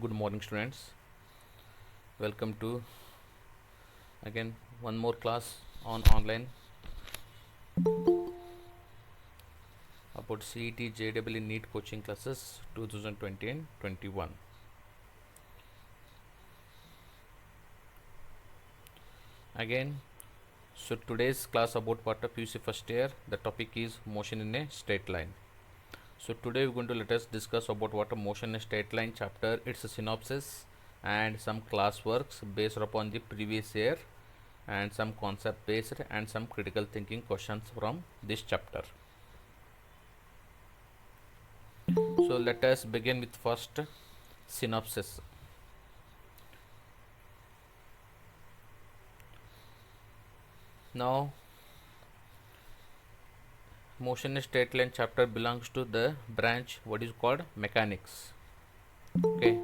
Good morning, students. Welcome to again one more class on online about CET JEE NEET coaching classes 2020 and 21. Again, so today's class about what a PUC first year. The topic is motion in a straight line. So today we're going to let us discuss about what a motion in a straight line chapter. It's a synopsis and some class works based upon the previous year and some concept based and some critical thinking questions from this chapter. So let us begin with first synopsis. Now motion in straight line chapter belongs to the branch what is called mechanics. Okay,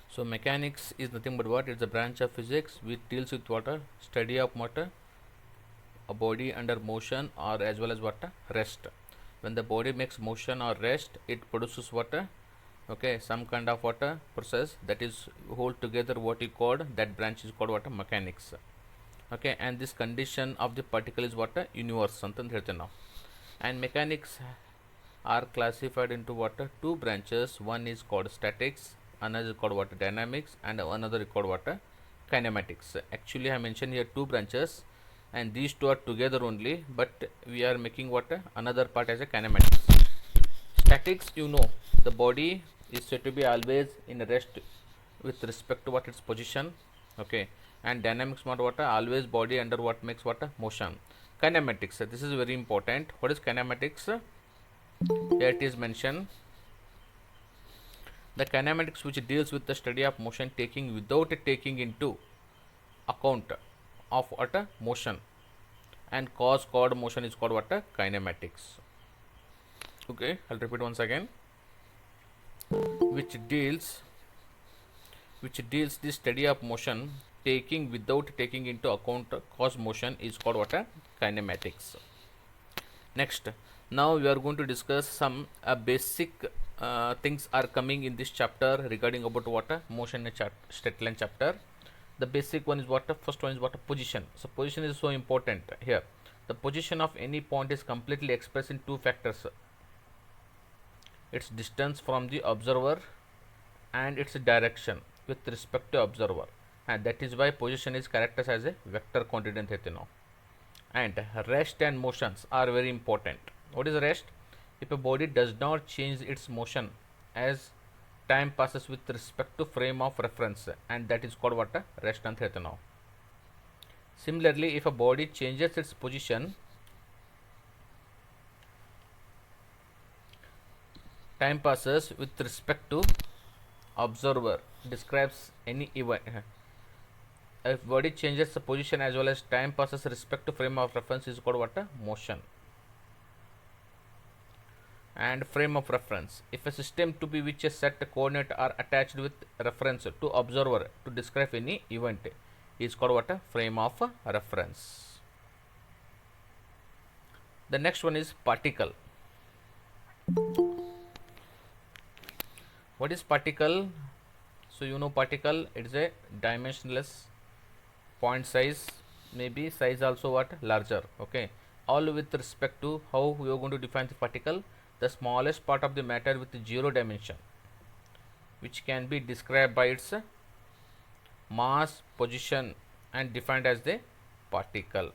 so mechanics is nothing but what? It's a branch of physics which deals with what? A study of what? A body under motion or as well as what? Rest. When the body makes motion or rest, it produces what? Okay, some kind of what? Process that is hold together what you called, that branch is called what? Mechanics. Okay, and this condition of the particle is what? Universe ಅಂತ ಹೇಳ್ತೇವೆ ನಾವು. And mechanics are classified into what? Two branches. One is called statics, another is called what? Dynamics, and another is called what? Kinematics. Actually I mentioned here two branches and these two are together only, but we are making what? Another part as a kinematics. Statics, you know, the body is said to be always in rest with respect to what its position. Okay, and dynamics what? Always body under what makes what? Motion. Kinematics, this is very important. What is kinematics? Here it is mentioned, the kinematics which deals with the study of motion taking without taking into account of what? Motion, and cause called motion is called what? Kinematics. Okay, I'll repeat once again. Which deals the study of motion taking without taking into account cause motion is called what? Kinematics. Next, now we are going to discuss some basic things are coming in this chapter regarding about what? Motion in straight line chapter. The basic one is what? First one is what? Position. So position is so important here. The position of any point is completely expressed in two factors: its distance from the observer and its direction with respect to observer, and that is why position is characterized as a vector quantity ಅಂತ ಹೇಳ್ತೀವಿ ನಾವು. And rest and motions are very important. What is rest? If a body does not change its motion as time passes with respect to frame of reference, and that is called what? Rest ಅಂತ ಹೇಳ್ತೀವಿ ನಾವು. Similarly, if a body changes its position, time passes with respect to observer, describes any event. If body changes the position as well as time passes respect to frame of reference is called what? Motion. And frame of reference, if a system to be which a set coordinate are attached with reference to observer to describe any event is called what? Frame of reference. The next one is particle. What is particle? So you know particle, it is a dimensionless point size, maybe size also what? Larger. Okay, all with respect to how we are going to define the particle, the smallest part of the matter with zero dimension, which can be described by its mass, position, and defined as the particle.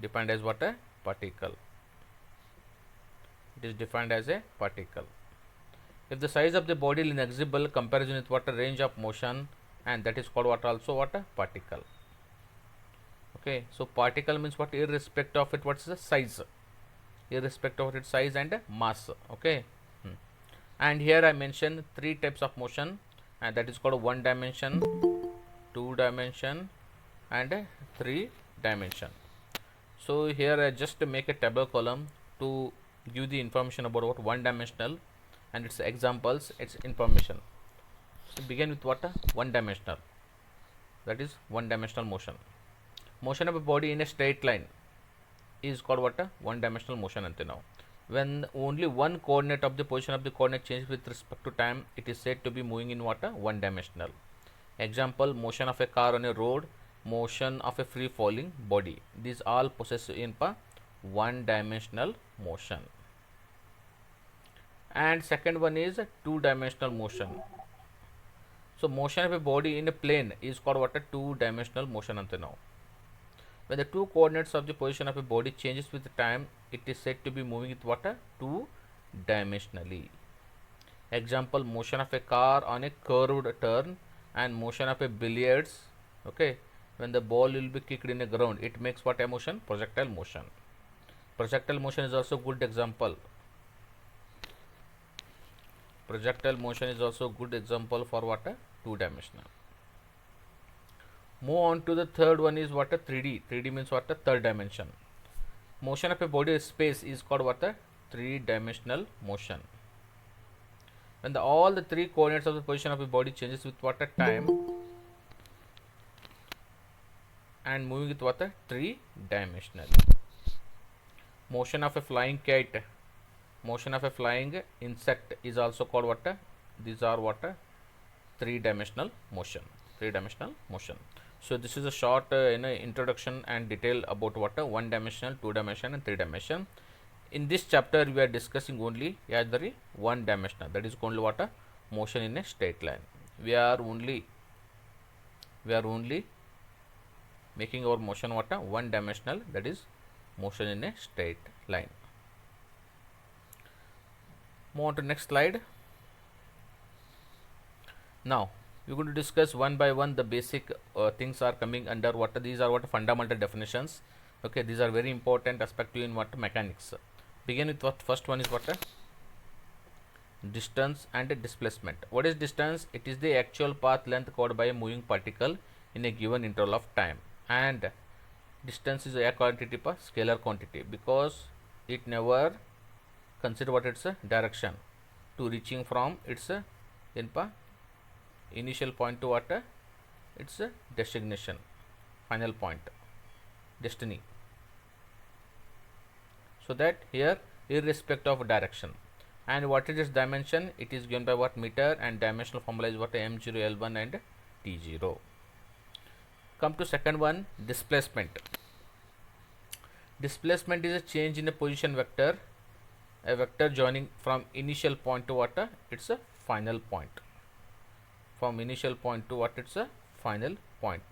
Defined as what? A particle. It is defined as a particle. If the size of the body is negligible comparison with what? A range of motion, and that is called what? Also what? A particle. Okay, so particle means what? Irrespective of it, what's the size? Irrespective of its size and mass. Okay, and here I mentioned three types of motion, and that is called one dimension, two dimension, and three dimension. So here I just make a table column to give the information about what one dimensional and its examples, its information. So begin with what? One dimensional, that is one dimensional motion. Motion of a body in a straight line is called what? One dimensional motion ante now. When only one coordinate of the position of the coordinate changes with respect to time, it is said to be moving in what? One dimensional. Example, motion of a car on a road, motion of a free falling body. These all possess in one dimensional motion. And second one is two dimensional motion. So motion of a body in a plane is called what? A two dimensional motion until now. When the two coordinates of the position of a body changes with time, it is said to be moving with what? Two dimensionally. Example, motion of a car on a curved turn and motion of a billiards. Okay, when the ball will be kicked in a ground, it makes what a motion? Projectile motion. Projectile motion is also good example. Projectile motion is also good example for what? A two dimensional. Move on to the third one is what? A 3D. 3D means what? A third dimension. Motion of a body space is called what? A three dimensional motion. When all the three coordinates of the position of a body changes with what? A time and moving with what? A three dimensional. Motion of a flying kite, motion of a flying insect is also called what? These are what? Three dimensional motion. Three dimensional motion. So this is a short introduction and detail about what? One dimensional, two dimension and three dimension. In this chapter we are discussing only the one dimensional, that is only what? Motion in a straight line. We are only making our motion what? One dimensional, that is motion in a straight line. Move on to next slide. Now we are going to discuss one by one the basic things are coming under what? These are what? Fundamental definitions. Okay, these are very important aspect in what? Mechanics. Begin with what? First one is what? Distance and displacement. What is distance? It is the actual path length covered by a moving particle in a given interval of time, and distance is a quantity per scalar quantity because it never consider what its direction to reaching from its initial point to what? Its destination, final point, destiny. So that here irrespective of direction. And what is its dimension? It is given by what? Meter, and dimensional formula is what? M0, L1 and T0. Come to second one, displacement. Displacement is a change in a position vector, a vector joining from initial point to what? It's a final point. From initial point to what? It's a final point.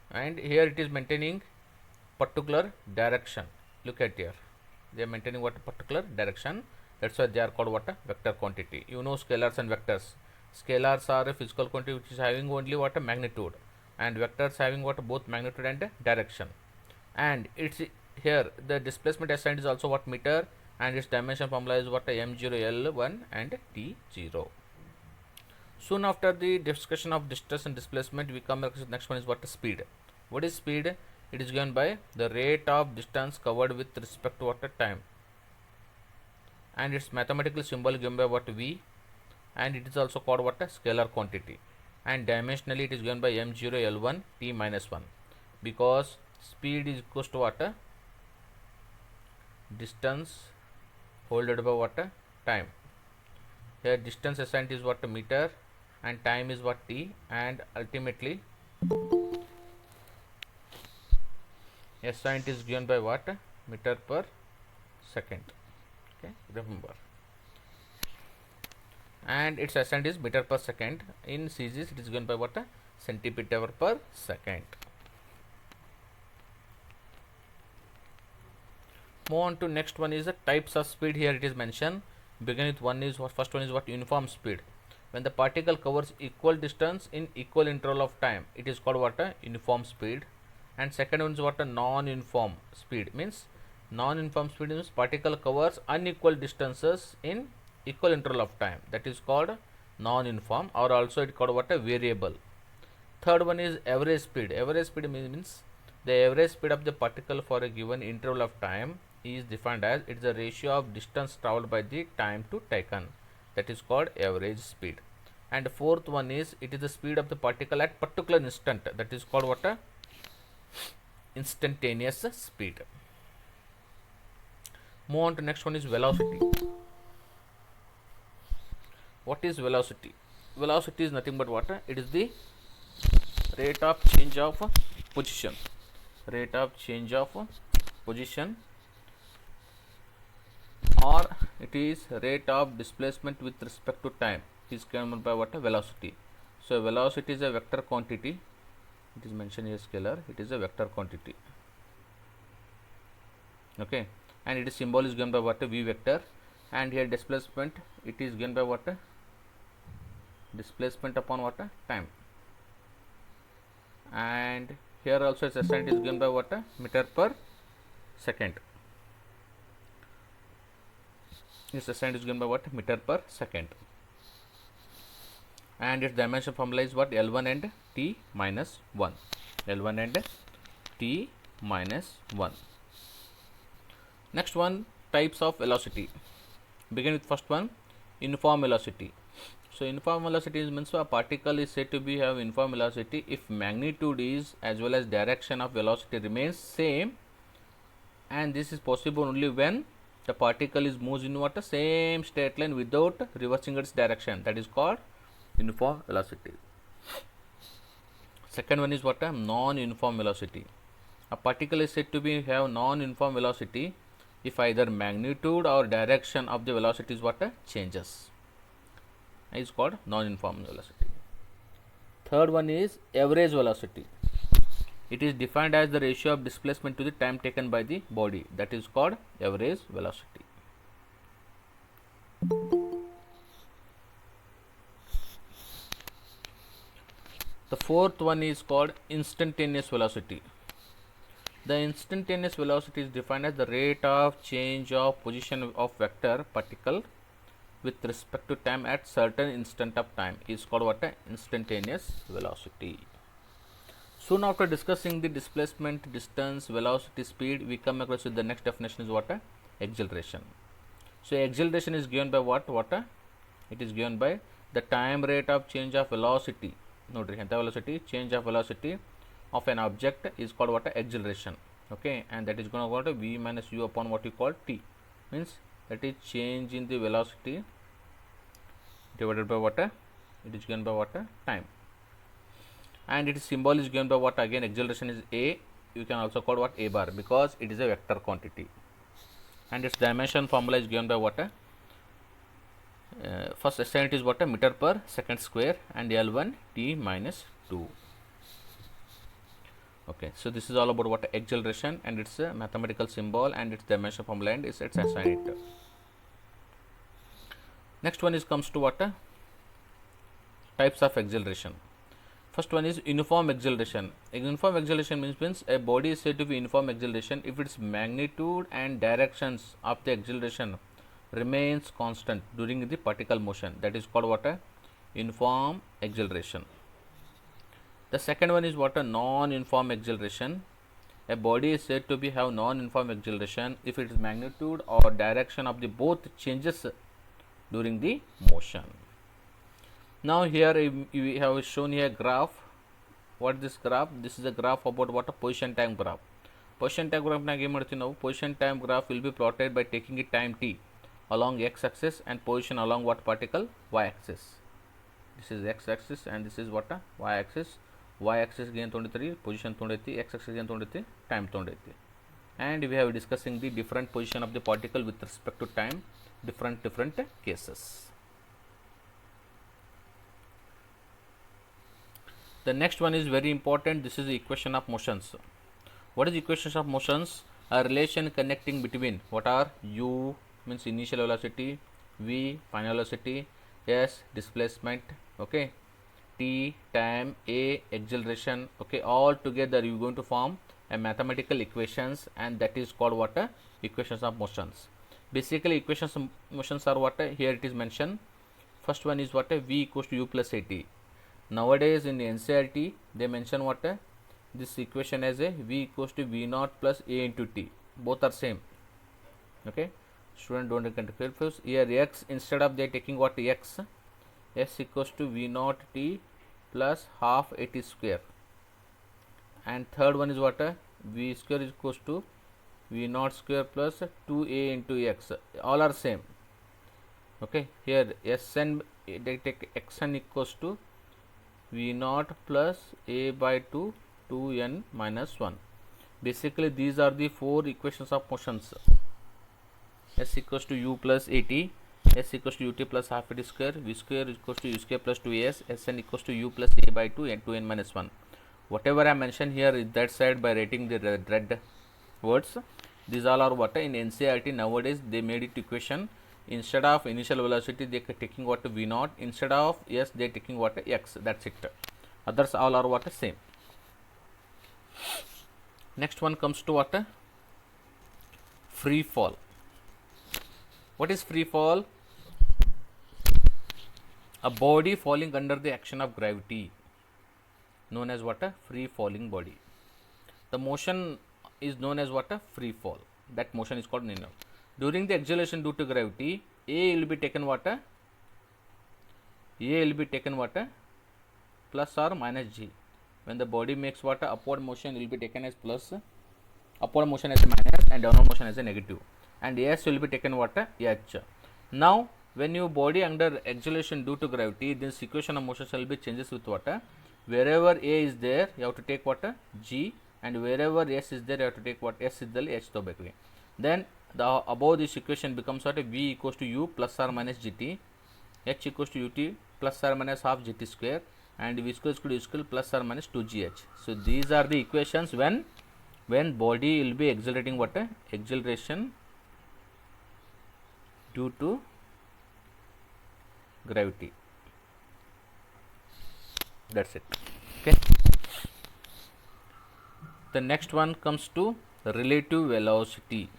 And here it is maintaining particular direction. Look at here, they are maintaining what? Particular direction. That's why they are called what? Vector quantity. You know scalars and vectors. Scalars are a physical quantity which is having only what? Magnitude, and vectors having what? Both magnitude and direction. And it's here the displacement assigned is also what? Meter, and its dimension formula is what? M0, L1 and T0. Soon after the discussion of distance and displacement, we come back to the next one is what? Speed. What is speed? It is given by the rate of distance covered with respect to what? Time, and its mathematical symbol given by what? V, and it is also called what? Scalar quantity, and dimensionally it is given by M0, L1, T minus 1, because speed is equals to what? Distance folded by what? Time. Here distance assigned is what? Meter, and time is what? T, and ultimately assigned is given by what? Meter per second. Okay, remember. And its assigned is meter per second. In CGs it is given by what? Centimeter per second. Move on to next one is the types of speed. Here it is mentioned. Begin with one is what? First one is what? Uniform speed. When the particle covers equal distance in equal interval of time, it is called what? Uniform speed. And second one is what? A non-uniform speed. Means non-uniform speed means particle covers unequal distances in equal interval of time. That is called non-uniform, or also it called what? A variable. Third one is average speed. Average speed means the average speed of the particle for a given interval of time is defined as it is the ratio of distance traveled by the time to taken. That is called average speed. And fourth one is it is the speed of the particle at particular instant. That is called what? Instantaneous speed. Move on to next one is velocity. What is velocity? Velocity is nothing but what? It is the rate of change of position. Rate of change of position, or it is rate of displacement with respect to time, is given by what? Velocity. So velocity is a vector quantity. It is mentioned here scalar. It is a vector quantity. Okay, and its symbol is given by what? V vector. And here displacement, it is given by what? Displacement upon what? Time. And here also its SI is given by what? Meter per second. Its SI is given by what? Meter per second. And its dimension formula is what? L1 and T minus 1. L1 and T minus 1. Next one, types of velocity. Begin with first one, uniform velocity. So uniform velocity means a particle is said to be have uniform velocity if magnitude is as well as direction of velocity remains same, and this is possible only when the particle is moves in what? Same straight line without reversing its direction. That is called uniform velocity. Second one is what? Non-uniform velocity. A particle is said to be have non-uniform velocity if either magnitude or direction of the velocity is what? Changes. Is called non-uniform velocity. Third one is average velocity. It is defined as the ratio of displacement to the time taken by the body. That is called average velocity. The fourth one is called instantaneous velocity. The instantaneous velocity is defined as the rate of change of position of vector particle with respect to time at certain instant of time is called what? Instantaneous velocity. Soon after discussing the displacement, distance, velocity, speed, we come across with the next definition is what? Acceleration. So acceleration is given by what? It is given by the time rate of change of velocity. Note velocity, change of velocity of an object is called what? Acceleration. Okay, and that is going to go to v minus u upon what you call t, means that is change in the velocity divided by what? It is given by what? Time. And its symbol is given by what? Again acceleration is a. You can also call what? A bar, because it is a vector quantity. And its dimension formula is given by what? First SI is what? Meter per second square, and L1 T minus 2. Okay, so this is all about what? Acceleration, and its a mathematical symbol and its dimension formula and its SI it. Next one is comes to what? Types of acceleration. First one is uniform acceleration. Uniform acceleration means a body is said to be uniform acceleration if its magnitude and directions of the acceleration remains constant during the particle motion. That is called what? Uniform acceleration. The second one is what? Non-uniform acceleration. A body is said to be have non-uniform acceleration if its magnitude or direction of the both changes during the motion. Now here we have shown here graph. What is this graph? This is a graph about what? A position time graph. Position time graph nag em marthi now. Position time graph will be plotted by taking a time t along x axis and position along what particle? Y axis. This is x axis and this is what? Y axis. Y axis gain 23, position 23, x axis gain 23, time 23. And we have discussing the different position of the particle with respect to time, different cases. The next one is very important. This is the equation of motions. What is equations of motions? A relation connecting between what are u means initial velocity, v final velocity, s displacement, okay, t time, a acceleration, okay, all together you are going to form a mathematical equations, and that is called what? Equations of motions. Basically equations of motions are what? Here it is mentioned. First one is what? V equals to u plus at. Nowadays in NCERT they mention what? This equation as a v equals to v naught plus a into t. Both are same. Okay, student don't confuse here. X, instead of they taking what? X equals to v naught t plus half at square, and third one is what? V square is equals to v naught square plus 2a into x, all are same. Okay, here Sn, they take xn equals to v naught plus a by 2 2n minus 1. Basically these are the four equations of motions. S equals to u plus at, s equals to ut plus half at square, v square equals to u square plus 2as, Sn equals to u plus a by 2 and 2n minus 1. Whatever I mentioned here is that side by writing the red words. These all are what in NCERT nowadays they made it equation. Instead of initial velocity they are taking what v naught, instead of s they are taking what x, that's it. Others all are what same. Next one comes to what free fall. What is free fall? A body falling under the action of gravity, known as what free falling body. The motion is known as what free fall. That motion is called linear. During the acceleration due to gravity, a will be taken what plus or minus g. When the body makes what upward motion will be taken as plus, upward motion as a minus, and downward motion as a negative, and s will be taken what h. Now when your body under acceleration due to gravity, this equation of motion shall be changes with what wherever a is there you have to take what g, and wherever s is there you have to take what s is the h to back. Then the above this equation becomes what v equals to u plus or minus gt, h equals to ut plus or minus half gt square, and v square equals to u square plus or minus 2gh. So these are the equations when body will be accelerating what acceleration due to gravity. That's it. Okay. The next one comes to relative velocity.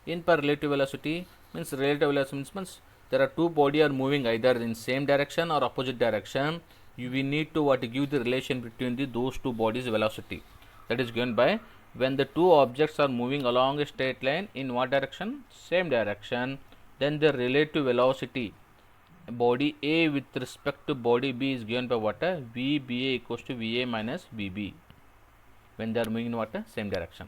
In per relative velocity means there are two body are moving either in same direction or opposite direction. We need to give the relation between those two bodies velocity. That is given by when the two objects are moving along a straight line in what direction? Same direction. Then the relative velocity body A with respect to body B is given by what? VBA equals to VA minus VB when they are moving in what? Same direction.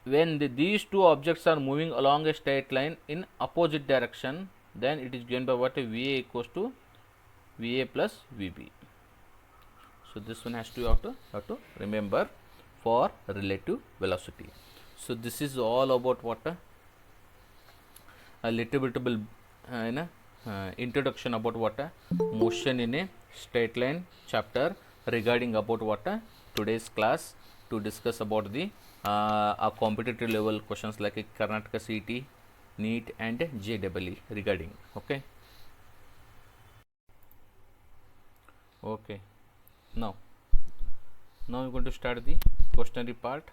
When these two objects are moving along a straight line in opposite direction, then it is given by what? VA equals to VA plus VB. So this one has to have to remember for relative velocity. So this is all about what a little bit introduction about what motion in a straight line chapter regarding about what today's class to discuss about the competitive level questions like Karnataka CET, NEET and JEE regarding. Okay. Now we're going to start the questionnaire part.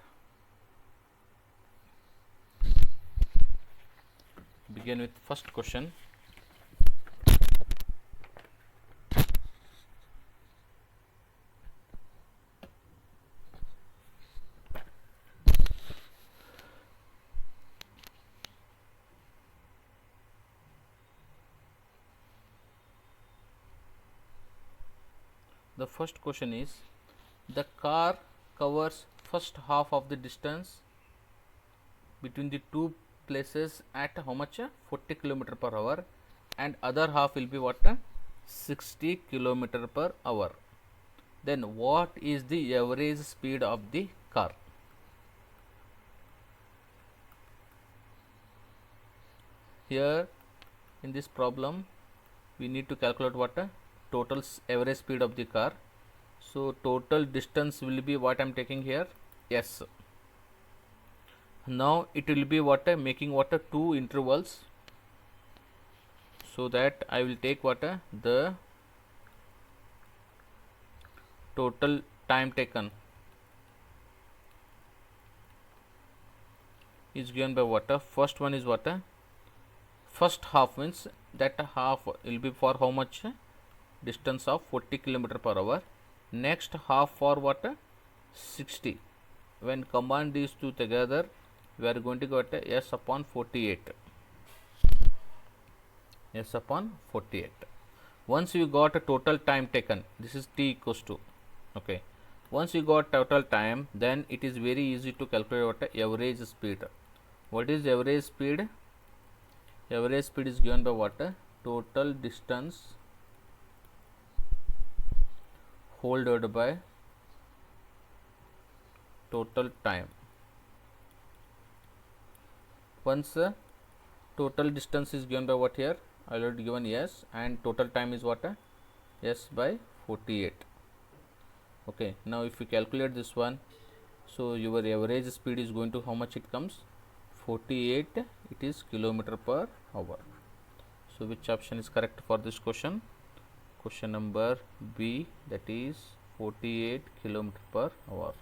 Begin with first question. The first question is, the car covers first half of the distance between the two places at how much? 40 km per hour, and other half will be what? 60 km per hour. Then what is the average speed of the car? Here in this problem we need to calculate what? Total average speed of the car. So total distance will be what I am taking here, s. Now it will be what making what two intervals, so that I will take what the total time taken is given by what? First one is what? First half means that half will be for how much? Distance of 40 km per hour. Next half for what? 60. When combine these two together, we are going to get s upon 48. S upon 48. Once you got a total time taken, this is t equals to, okay. Once you got total time, then it is very easy to calculate what average speed. What is average speed? Average speed is given by what? Total distance whole divided by total time. Once total distance is given by what here? Already given s, and total time is what? S by 48. Okay, now if you calculate this one, so your average speed is going to how much it comes? 48, it is kilometer per hour. So which option is correct for this question? Question number B, that is 48 kilometer per hour.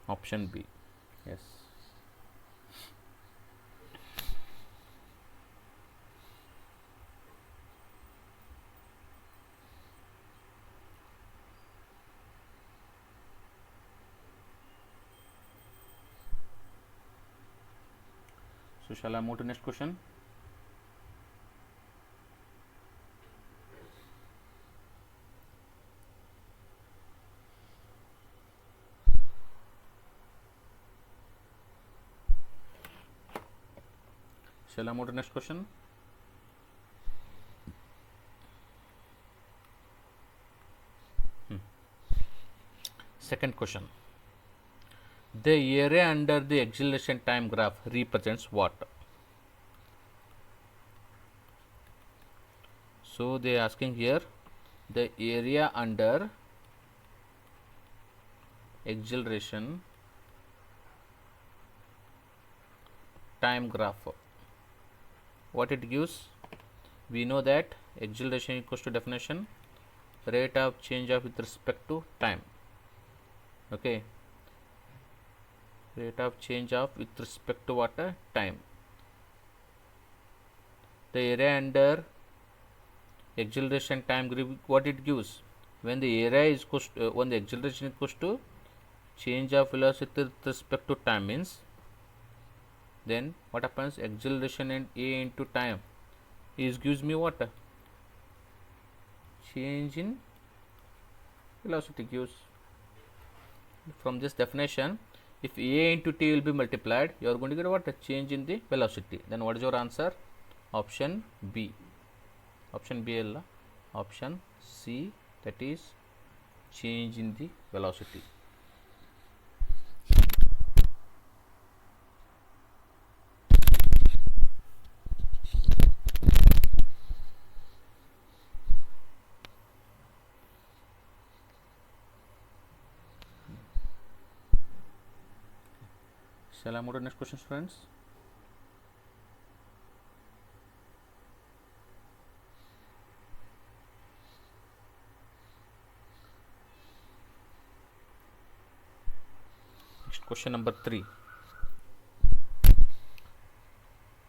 Option B. Yes. So shall I move to next question? Shall I move to next question? Second question. The area under the acceleration time graph represents what? So they are asking here the area under acceleration time graph. What it gives? We know that acceleration equals to definition rate of change of with respect to time. Okay, rate of change of with respect to what? Time. The area under acceleration time graph, what it gives? When the area is equals to, when the acceleration equals to change of velocity with respect to time, means then what happens? Acceleration and a into time is gives me what? Change in velocity gives. From this definition, if a into t will be multiplied, you are going to get what? A change in the velocity. Then what is your answer? Option B. Option B alla. Option C, that is change in the velocity. Shall I move to next question, friends? Next question number 3.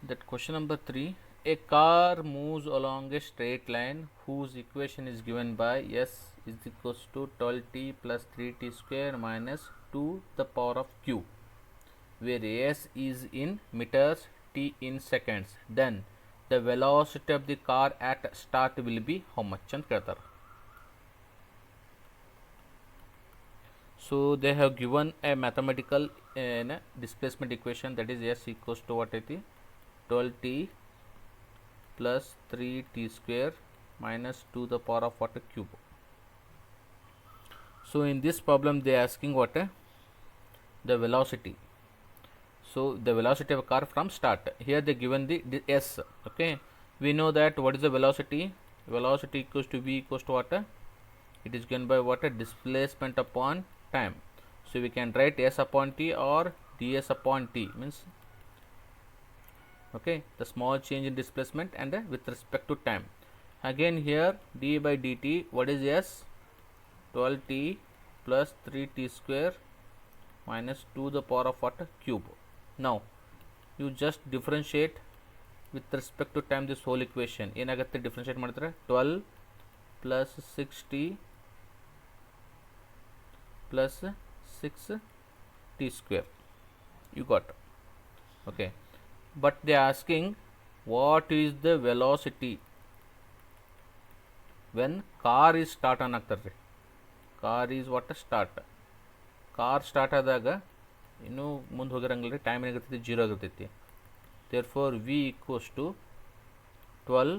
That question number 3. A car moves along a straight line whose equation is given by s is equals to 12t plus 3t square minus 2 the power of q, where s is in meters, t in seconds. Then the velocity of the car at start will be how much ಅಂತ ಕೇಳ್ತಾರೆ. So they have given a mathematical displacement equation, that is s equals to what ಐತಿ 12t plus 3t square minus 2 the power of what? Cube. So in this problem they are asking what? The velocity. So the velocity of a car from start. Here they given the s. Okay, we know that what is the velocity? Velocity equals to v equals to what? It is given by what? Displacement upon time. So we can write s upon t or ds upon t, means okay, the small change in displacement and with respect to time. Again here d by dt, what is s? 12t plus 3t square minus 2 the power of what? Cube. Now you just differentiate with respect to time this whole equation. ಏನಾಗುತ್ತೆ differentiate ಮಾಡಿದ್ರೆ 12 plus 6t plus 6t square you got. Okay, but they are asking what is the velocity. When car is start on ಆಗ್ತಾರೆ ರೀ. Car is what start. Car start ಆದಾಗ ಇನ್ನೂ ಮುಂದೆ ಹೋಗಿರಂಗಿಲ್ಲ ರೀ, time ಏನಾಗಿರ್ತೈತಿ 0 ಆಗಿರ್ತೈತಿ. Therefore v equals to 12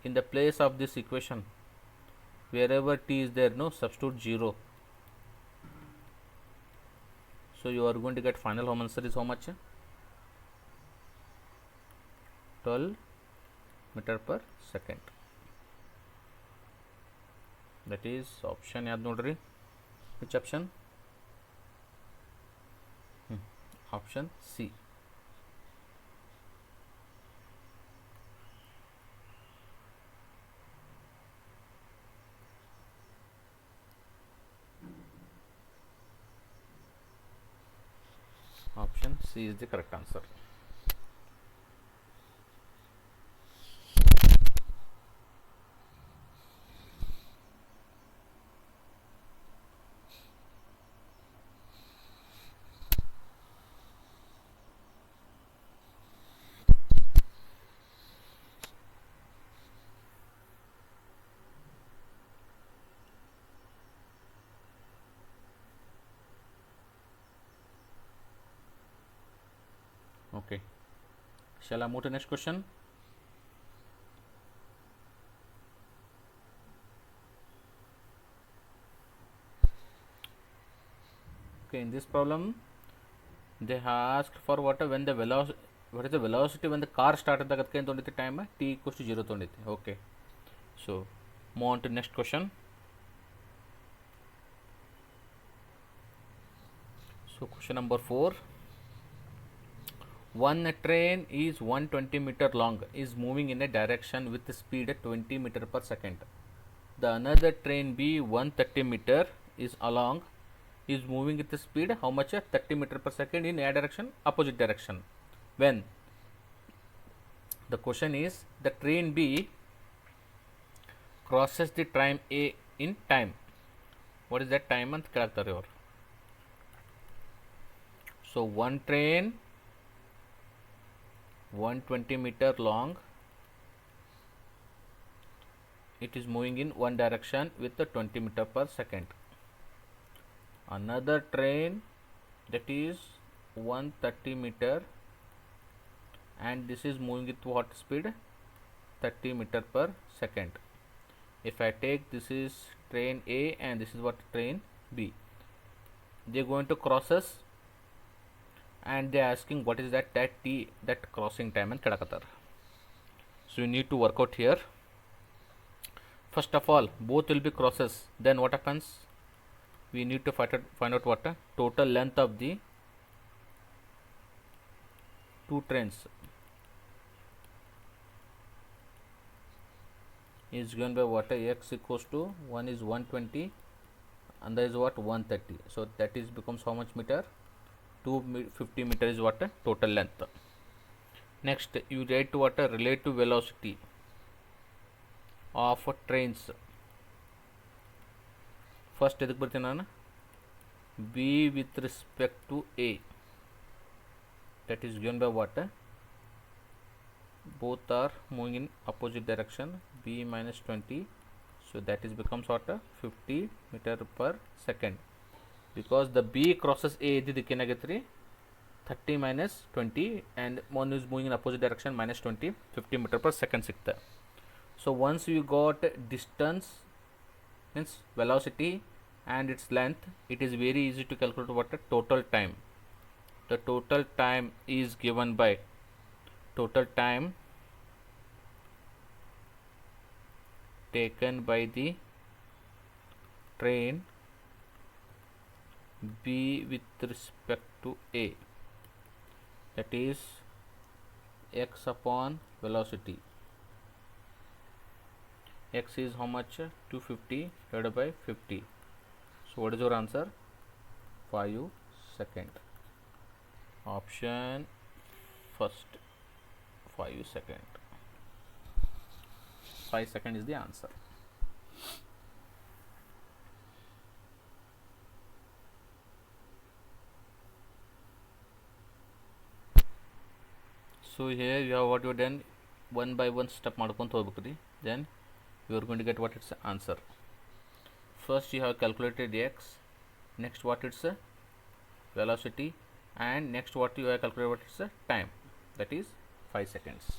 in the place of this equation wherever t is there, no, substitute 0. So you are going to get final home answer is how much? 12 meter per second. That is option yaad nodri. Which option? Option C. Option C is the correct answer. Okay, shall I move to the next question? Okay, in this problem they asked for what when the velocity, what is the velocity when the car started the adke tondite time t equals to 0 tondite. Okay, so move on to next question. So question number 4. One train is 120 meter long, is moving in a direction with the speed at 20 meter per second. The another train B 130 meter is along, is moving with the speed how much? 30 meter per second in a direction, opposite direction. When the question is the train B crosses the train A in time, what is that time ant kelagtare ಅವರು. So one train 120 meter long, it is moving in one direction with the 20 meter per second. Another train that is 130 meter and this is moving with what speed? 30 meter per second. If I take this is train A and this is what train B, they are going to cross us and they are asking what is that t, that crossing time and kelakatar. So you need to work out here. First of all, both will be crosses. Then what happens? We need to find out what total length of the two trains is given by what? X equals to one is 120 and there is what 130. So that is becomes how much meter? 250 meter is what? Total length. Next you write what? Relative velocity of trains. First eduk bartini nanu B with respect to A, that is given by what? Both are moving in opposite direction, B minus 20, so that is becomes what? 50 meter per second, because the B crosses A ididike ಏನಾಗೈತೆ 30 minus 20 and one is moving in opposite direction minus 20, 50 meter per second ಸಿಗ್ತಾ. So once you got distance means velocity and its length, it is very easy to calculate what? Total time. The total time is given by total time taken by the train B with respect to A, that is x upon velocity. X is how much? 250 divided by 50. So what is your answer? 5 second. Option first, 5 second. 5 second is the answer. So here you have what you done, one by one step ಮಾಡ್ಕೊಂತ ಹೋಗ್ಬೇಕು ರೀ. Then you are going to get what its answer. First you have calculated x, next what its velocity, and next what you have calculated what its time, that is 5 seconds.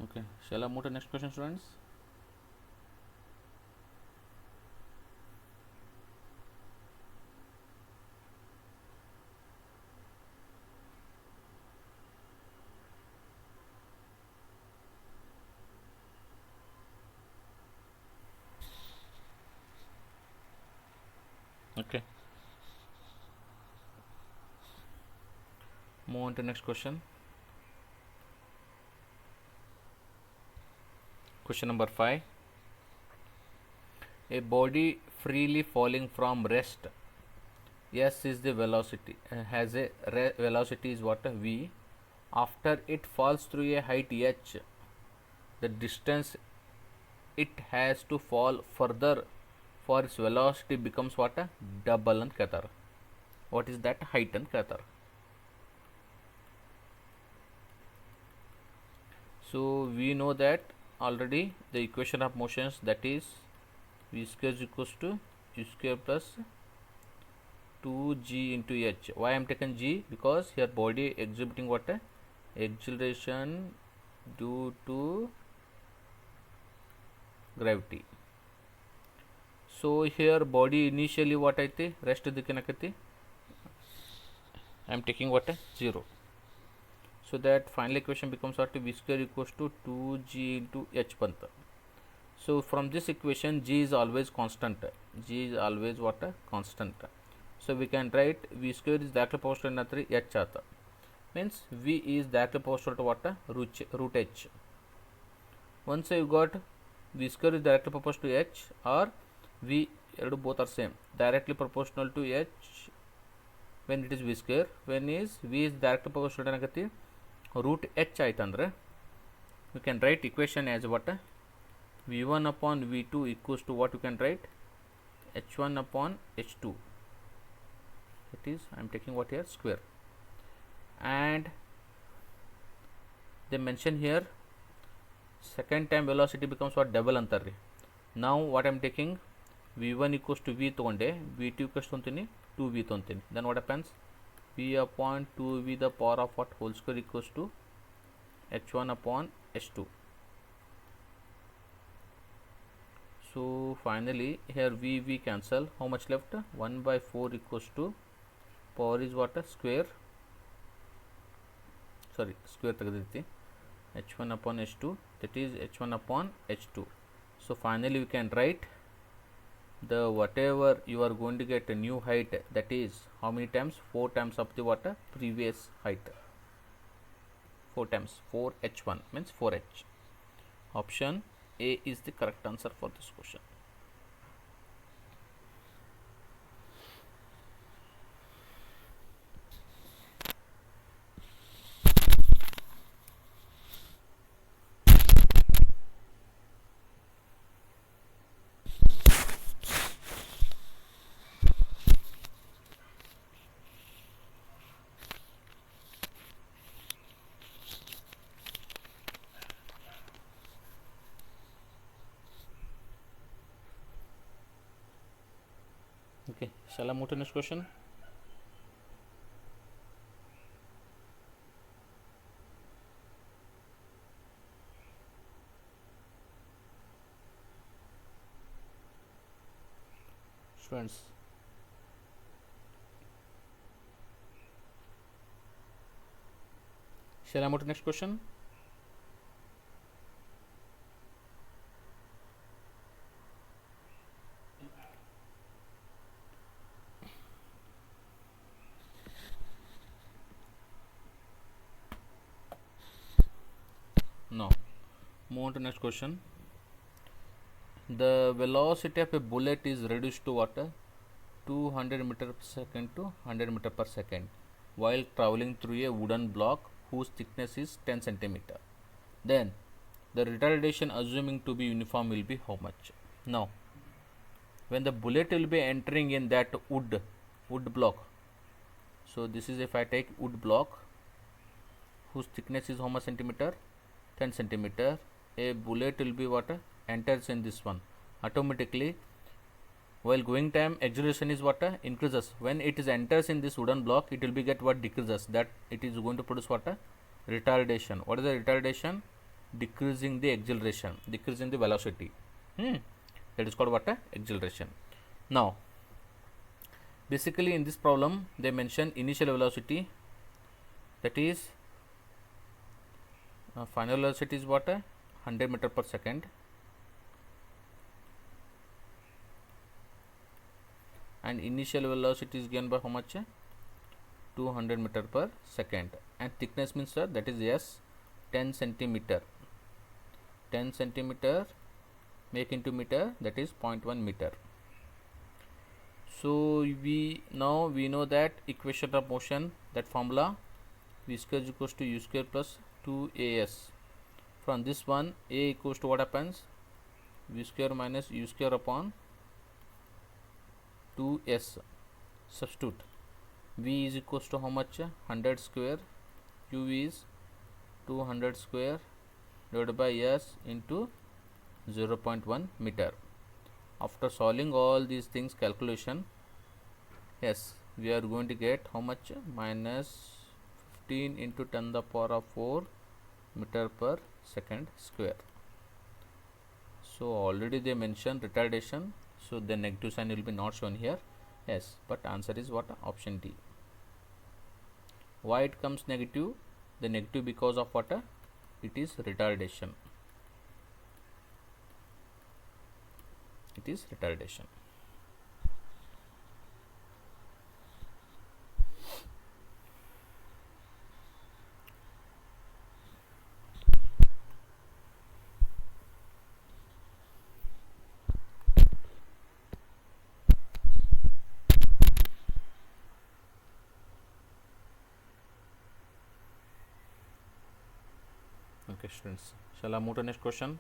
Okay, shall I move to next question, students? Okay, move on to next question. Question number 5. A body freely falling from rest, s is the velocity, has a velocity is what, v. After it falls through a height h, the distance it has to fall further for its velocity becomes what, double and कहता रहा. What is that height and कहता रहा. So we know that already the equation of motions, that is v square is equals to u square plus 2g into h. Why I am taken g? Because here body exhibiting what, acceleration due to gravity. So here body initially what aite, rest दिक्कन I am taking what, 0. So that final equation becomes what, v square equals to 2g into h panta. So from this equation g is always constant, g is always what, constant. So we can write v square is directly proportional to h आता, means v is directly proportional to what, root h. Once you got v square is directly proportional to h or v, both are same, directly proportional to h when it is v square, when is v is directly proportional to root h aitandre, we can write equation as what, v1 upon v2 equals to what, you can write h1 upon h2, it is I am taking what here, square. And they mention here second time velocity becomes what, double antarre. Now what I am taking, v1 equals to v ತಗೊಂಡೆ, v2 equals to 2v ತೊಂತೀನಿ, then what happens, v upon 2v the power of what, whole square equals to h1 upon h2. So finally here v cancel, how much left, 1 by 4 equals to power is what, square, sorry square ತೆಗೆದಿರ್ತಿ, h1 upon h2, that is h1 upon h2. So finally we can write the whatever you are going to get a new height, that is how many times, 4 times of the what, previous height, 4 times 4 h1 means 4h. Option A is the correct answer for this question. Okay, shall I move to next question? Students, shall I move to next question? Move on to next question. The velocity of a bullet is reduced to what? 200 meter per second to 100 meter per second while traveling through a wooden block whose thickness is 10 centimeter. Then the retardation assuming to be uniform will be how much? Now when the bullet will be entering in that wood block, so this is if I take wood block whose thickness is how much centimeter? 10 centimeter. A bullet will be what? Enters in this one. Automatically while going time acceleration is what? Increases. When it is enters in this wooden block, it will be get what? Decreases. That it is going to produce what? Retardation. What is the retardation? Decreasing the acceleration, decreasing the velocity. That is called what? Acceleration. Now basically in this problem they mention initial velocity, that is final velocity is what? 100 meter per second, and initial velocity is given by how much? 200 meter per second, and thickness means that is yes 10 centimeter. 10 centimeter make into meter, that is 0.1 meter. So we know that equation of motion, that formula v square is equals to u square plus 2as. From this one a equals to what happens? V square minus u square upon 2s. Substitute v is equals to how much? 100 square, u is 200 square divided by s into 0.1 meter. After solving all these things calculation, yes, we are going to get how much? Minus 15 into 10 to the power of 4 meter per second square. So already they mentioned retardation, so the negative sign will be not shown here. Yes, but answer is what? Option D. Why it comes negative? The negative because of what? It is retardation. It is retardation. Okay students, shall I move to next question?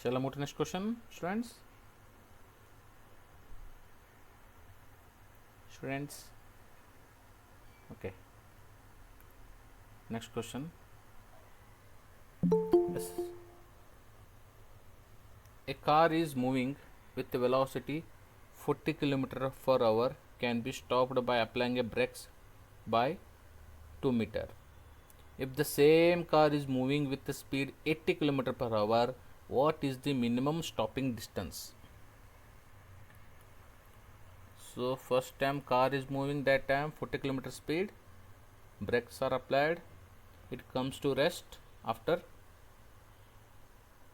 Shall I move to next question, students? Okay, next question. Yes. A car is moving with the velocity 40 km per hour can be stopped by applying a brakes by 2 meter. If the same car is moving with the speed 80 km per hour, what is the minimum stopping distance? So first time car is moving, that time 40 km speed, brakes are applied, it comes to rest after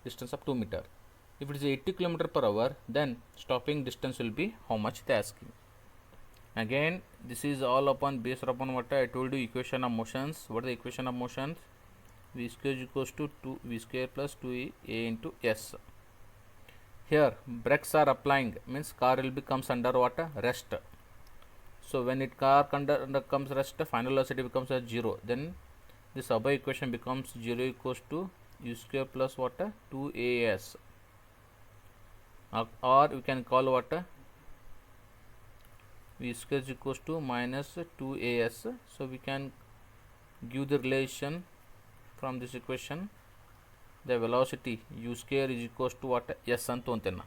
distance of 2 meter. If it is 80 km per hour, then stopping distance will be how much they asking. Again this is all upon based upon what I told you, equation of motions. What is the equation of motions? V square is equals to 2 v square plus 2a into s. Here brakes are applying, means car will becomes under what? Rest. So when it car under comes rest, final velocity becomes as 0. Then this above equation becomes 0 equals to u square plus what? 2as. Or we can call what? V square is equals to minus 2as. So we can give the relation from this equation. The velocity u square is equals to what? S anta antenna.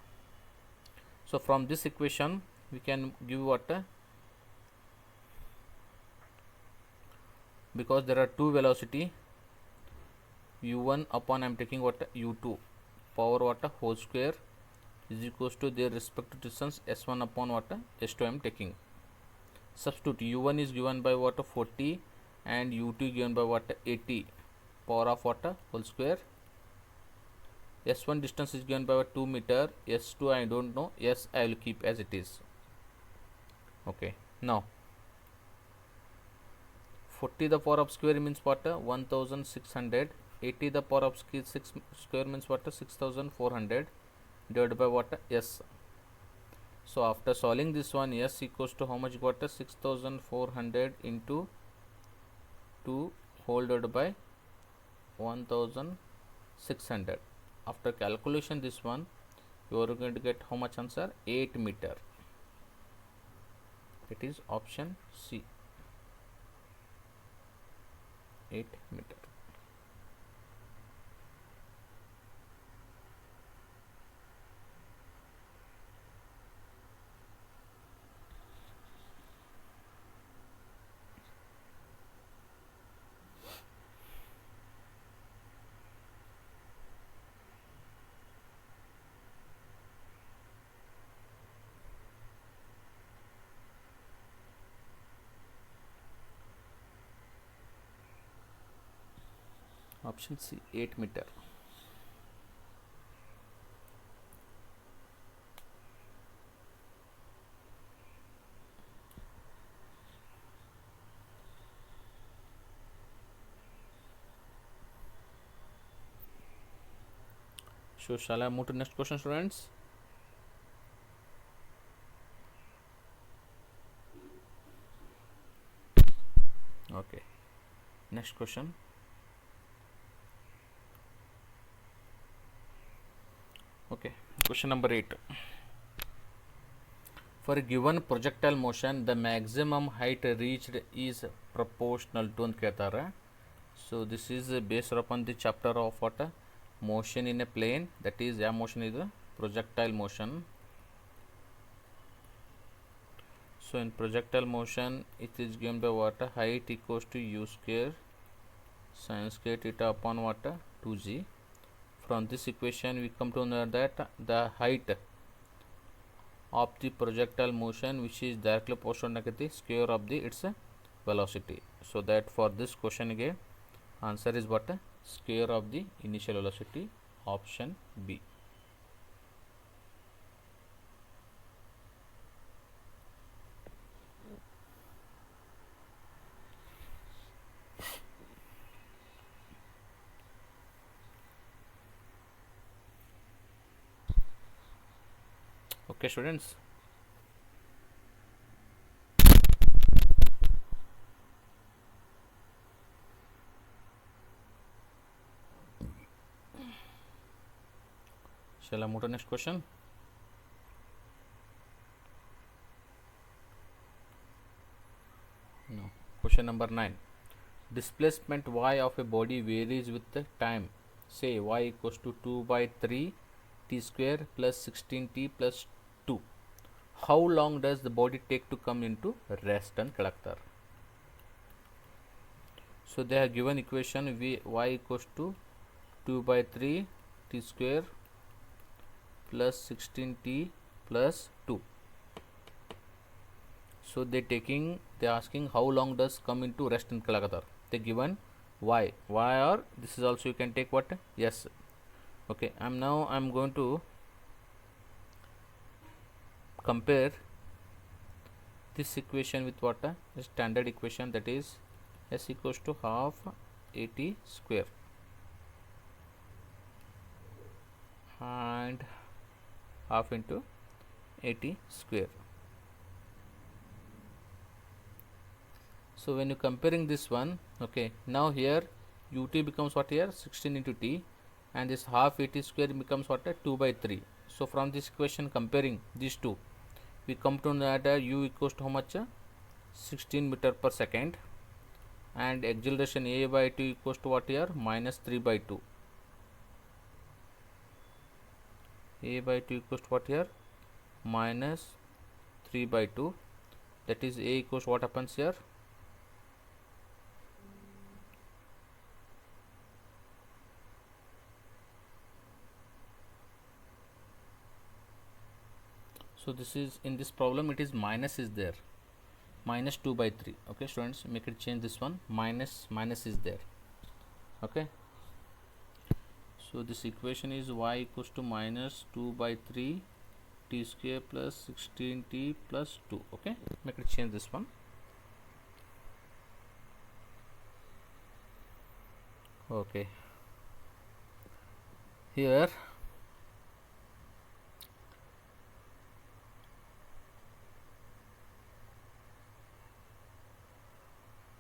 So from this equation we can give what? Because there are two velocity, u1 upon I am taking what? u2. power what whole square is equals to their respective distance s1 upon what s2 I am taking. Substitute u1 is given by what 40 and u2 given by what 80 power of what whole square. S1 distance is given by 2 meter, S2 I don't know, S I will keep as it is. Okay, now 40 the power of square means what 1600, 80 the power of 6 square means what 6400 divided by what S. So after solving this one, S equals to how much got 6400 into 2 whole divided by 1600. After calculation this one, you are going to get how much answer? 8 meter. It is option C, 8 meter. Option C, 8 meter. So shall I move to next question, students? Okay, next question. Okay, question number 8. For a given projectile motion, the maximum height reached is proportional to ಅಂತ ಕೇಳ್ತಾರೆ. So this is based upon the chapter of what motion in a plane, that is ಯಾವ motion is projectile motion. So in projectile motion it is given by what height equals to u square sin square theta upon what 2g. From this equation we come to know that the height of the projectile motion which is directly proportional to the square of the its velocity. So that for this question again answer is what square of the initial velocity, option B. Okay students, shall I move to next question? No. Question number 9. Displacement y of a body varies with the time. Say y equals to 2 by 3 t square plus 16t plus 2. How long does the body take to come into rest and collector? So they have given equation y equals to 2 by 3 t square plus 16t plus 2. So they asking how long does come into rest and collector. They given y or this is also you can take what yes. Okay, I'm going to compare this equation with what a standard equation, that is s equals to half at square and half into 80 square. So when you comparing this one, okay, now here ut becomes what here 16 into t and this half 80 square becomes what 2 by 3. So from this equation comparing these two, we come to know that u equals to how much 16 meter per second and acceleration a by 2 equals to what here minus 3 by 2. A by 2 equals to what here minus 3 by 2, that is a equals what happens here So this is, in this problem it is minus is there, minus 2 by 3. Okay students, make it change this one, minus is there. Okay, so this equation is y equals to minus 2 by 3 t square plus 16t plus 2. Okay, make it change this one. Okay, here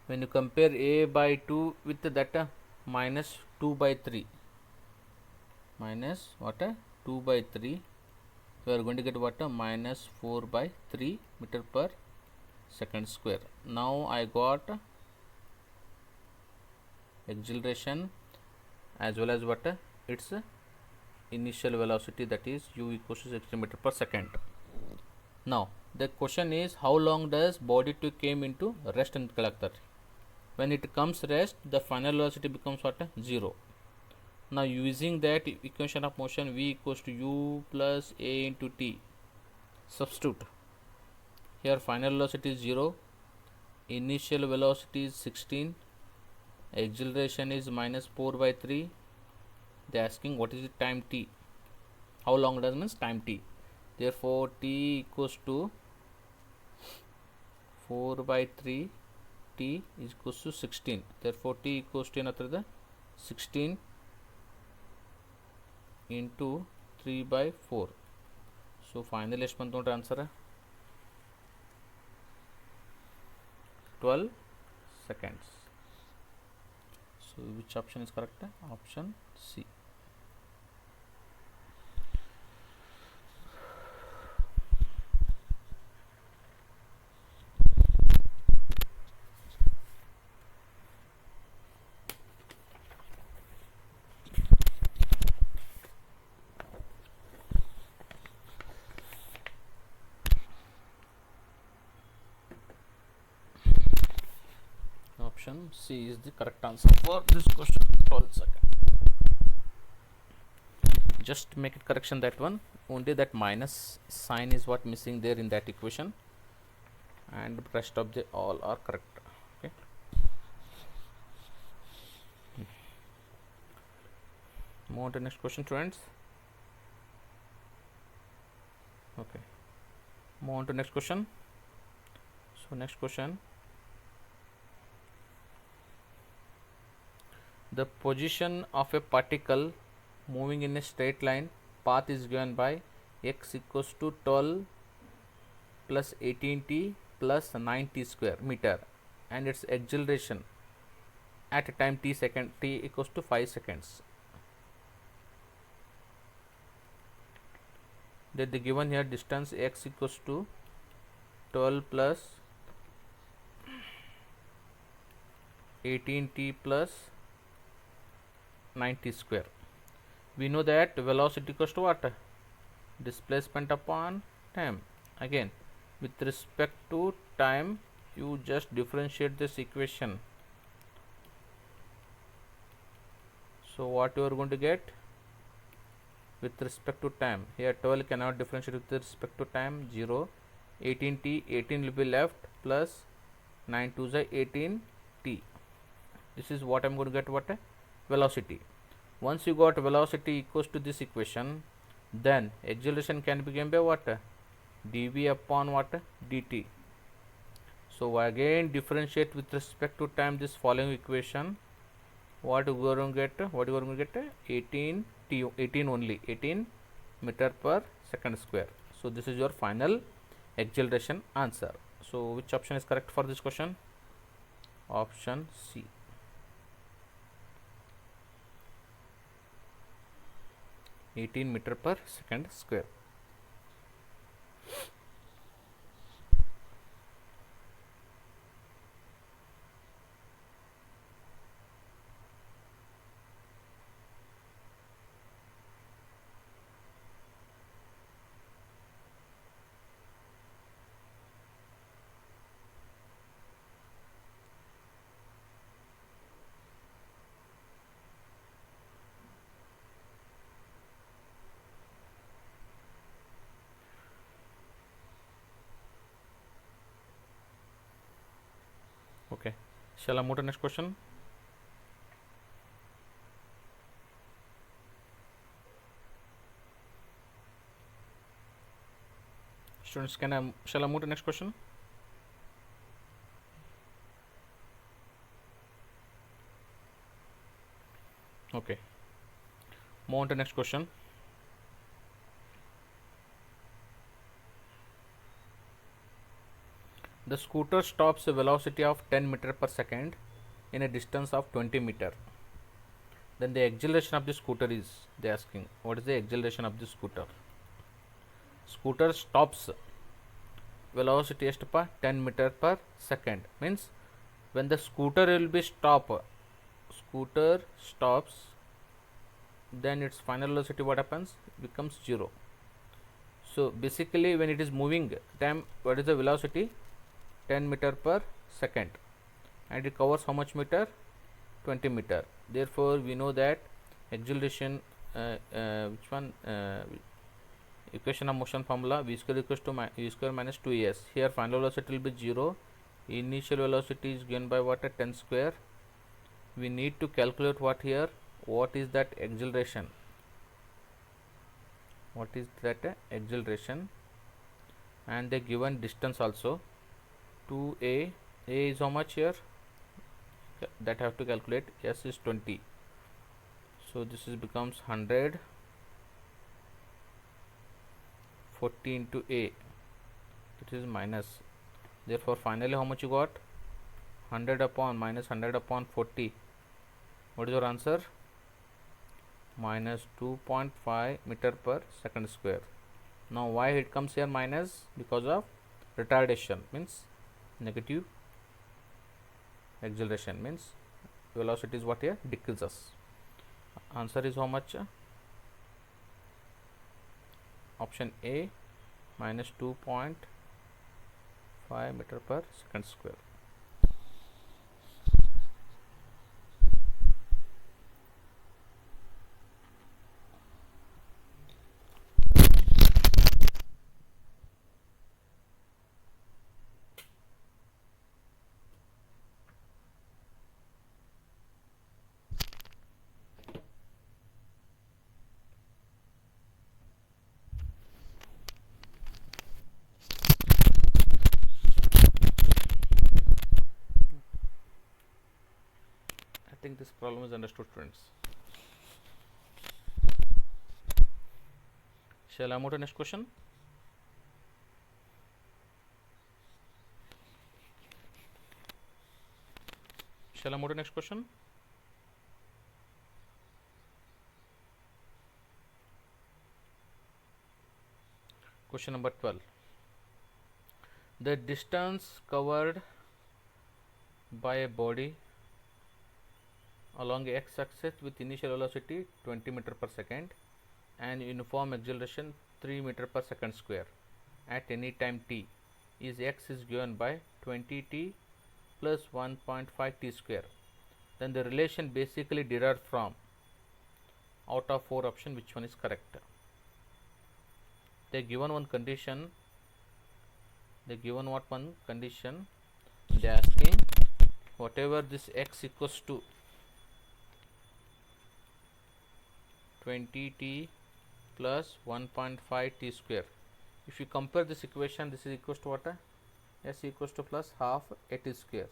when you compare a by 2 with that minus 2 by 3, minus what 2 by 3, we are going to get what minus 4 by 3 meter per second square. Now I got acceleration as well as what its initial velocity, that is u equals to 60 meter per second. Now the question is, how long does body to came into rest in collector? When it comes rest, the final velocity becomes what 0. Now using that equation of motion, v equals to u plus a into t, substitute here. Final velocity is 0, initial velocity is 16, acceleration is minus 4 by 3. They are asking what is the time t, how long does means time t. Therefore t equals to 4 by 3, t is equals to 16. Therefore t equals to another 16 into 3 by 4. So finally ಎಷ್ಟು ಬಂತು ನೋಡ್ರಿ answer 12 seconds. So which option is correct? Option C. Option C is the correct answer for this question. 12 seconds. Just make it correction that one, only that minus sign is what missing there in that equation, and rest of the all are correct. Okay, move on to next question students. Okay, move on to next question. So next question, the position of a particle moving in a straight line path is given by x equals to 12 plus 18t plus 9t square meter, and its acceleration at a time t second, t equals to 5 seconds. That the given here distance x equals to 12 plus 18t plus 90 square. We know that velocity equals to what? Displacement upon time. Again, with respect to time, you just differentiate this equation. So what you are going to get with respect to time? Here 12 cannot differentiate with respect to time, 0. 18t, 18 will be left, plus 9 to the 18t. This is what I am going to get, what velocity. Once you got velocity equals to this equation, then acceleration can be given by what? dv upon what? dt. So again differentiate with respect to time this following equation. What you are going to get? What you are going to get? 18 t, 18 only, 18 meter per second square. So this is your final acceleration answer. So which option is correct for this question? Option C. 18 meter per second square. Okay, shall I move to next question? Students, shall I move to next question? Okay, move on to next question. The scooter stops a velocity of 10 meter per second in a distance of 20 meter. Then the acceleration of the scooter is, they asking, what is the acceleration of the scooter? Scooter stops velocity ಎಷ್ಟು pa 10 meter per second, means when the scooter will be scooter stops, then its final velocity what happens, becomes 0. So basically when it is moving, then what is the velocity, 10 meter per second, and it covers how much meter, 20 meter. Therefore we know that acceleration, which one, equation of motion formula, v square equals to u square minus 2es. Here final velocity will be 0, initial velocity is given by what, 10 square. We need to calculate what here, what is that acceleration, and the given distance also, 2a. A is how much here, that have to calculate. S is 20, so this is becomes 100, 40 into a, it is minus. Therefore finally how much you got, 100 upon minus 100 upon 40, what is your answer, minus 2.5 meter per second square. Now why it comes here minus, because of retardation, means negative acceleration, means velocity is what here decreases. Answer is how much, option A, minus 2.5 meter per second square. I think this problem is understood, friends. Shall I move to next question? Shall I move to next question? Question number 12. The distance covered by a body along x axis with initial velocity 20 meter per second and uniform acceleration 3 meter per second square at any time t is x is given by 20t plus 1.5 t square. Then the relation basically derived from, out of 4 options, which one is correct? They given one condition, they asking whatever this x equals to 20t plus 1.5 t square. If you compare this equation, this is equals to what, s equals to plus half a t square.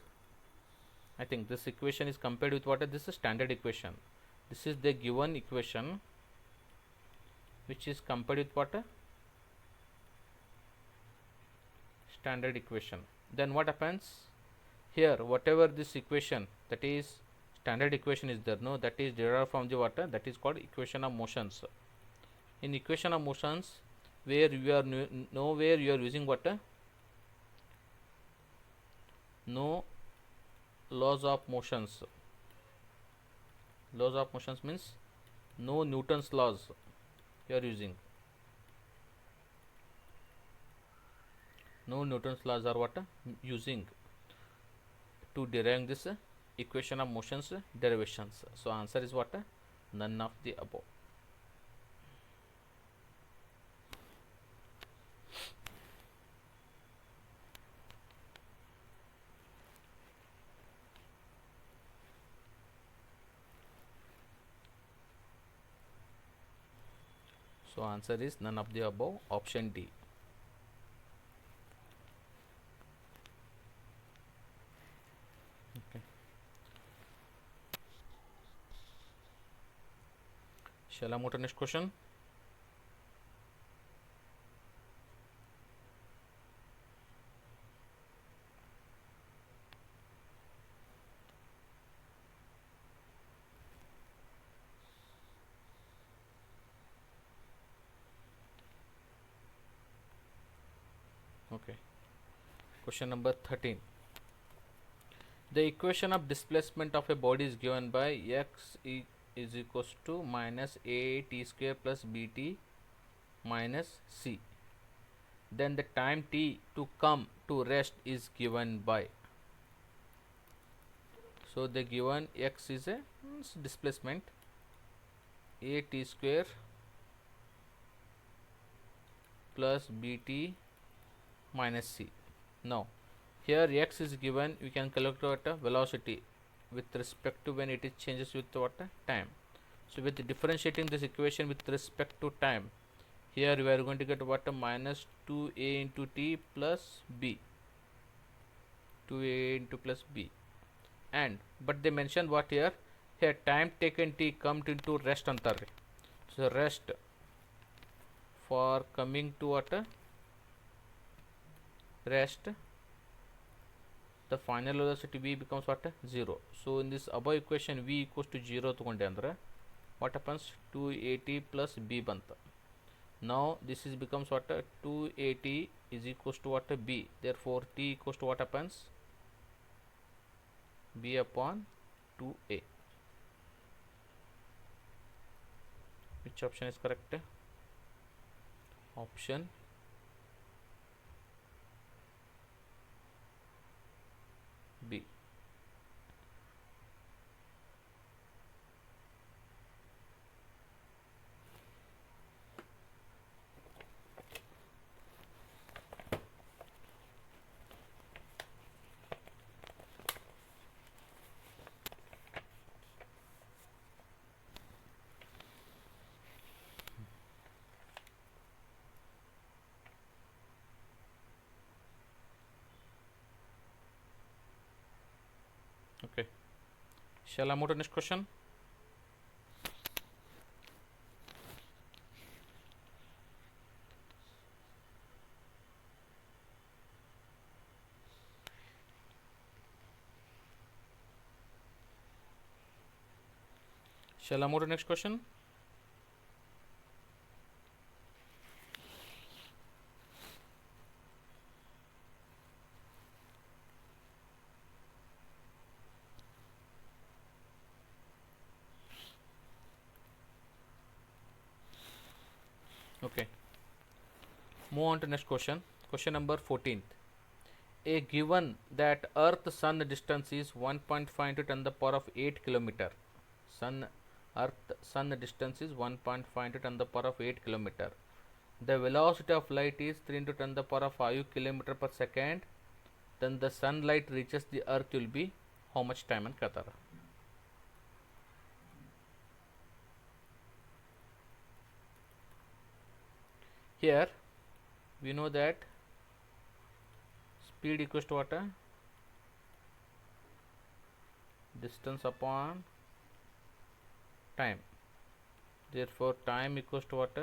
I think this equation is compared with what, this is standard equation. This is the given equation which is compared with what, standard equation. Then what happens here, whatever this equation, that is standard equation is there, no, that is derived from the what, that is called equation of motions. In equation of motions, where you are nowhere you are using what, no laws of motions. Laws of motions means no Newton's laws you are using. No Newton's laws are what, using to derive this equation of motions derivations. So answer is what, none of the above. So answer is none of the above, option D. Okay. Shall I move to next question? Okay. Question number 13. The equation of displacement of a body is given by x is equals to minus a t square plus bt minus c. Then the time t to come to rest is given by. So the given x is a displacement, a t square plus bt minus c. Now here x is given, we can calculate a velocity with respect to when it is changes with what time. So with differentiating this equation with respect to time, here we are going to get what minus 2a into t plus b, 2a into plus b. And but they mention what here, here time taken t come into rest antarre. So rest for coming to what rest, the final velocity v becomes what 0. So in this above equation v equals to 0 ತಗೊಂಡೆ ಅಂದ್ರೆ what happens, 280 plus b banta. Now this is becomes what 280 is equals to what b, therefore t equals to what happens, b upon 2a. Which option is correct? Option B. Okay. Shall I move to next question? Shall I move to next question? Okay. Move on to next question. Question number 14. A given that Earth Sun distance is 1.5 into 10 to the power of 8 kilometer. Earth Sun distance is 1.5 into 10 to the power of 8 kilometer. The velocity of light is 3 into 10 to the power of 5 kilometer per second. Then the sunlight reaches the Earth will be how much time and katara. Here we know that speed equals to what? Distance upon time. Therefore time equals to what?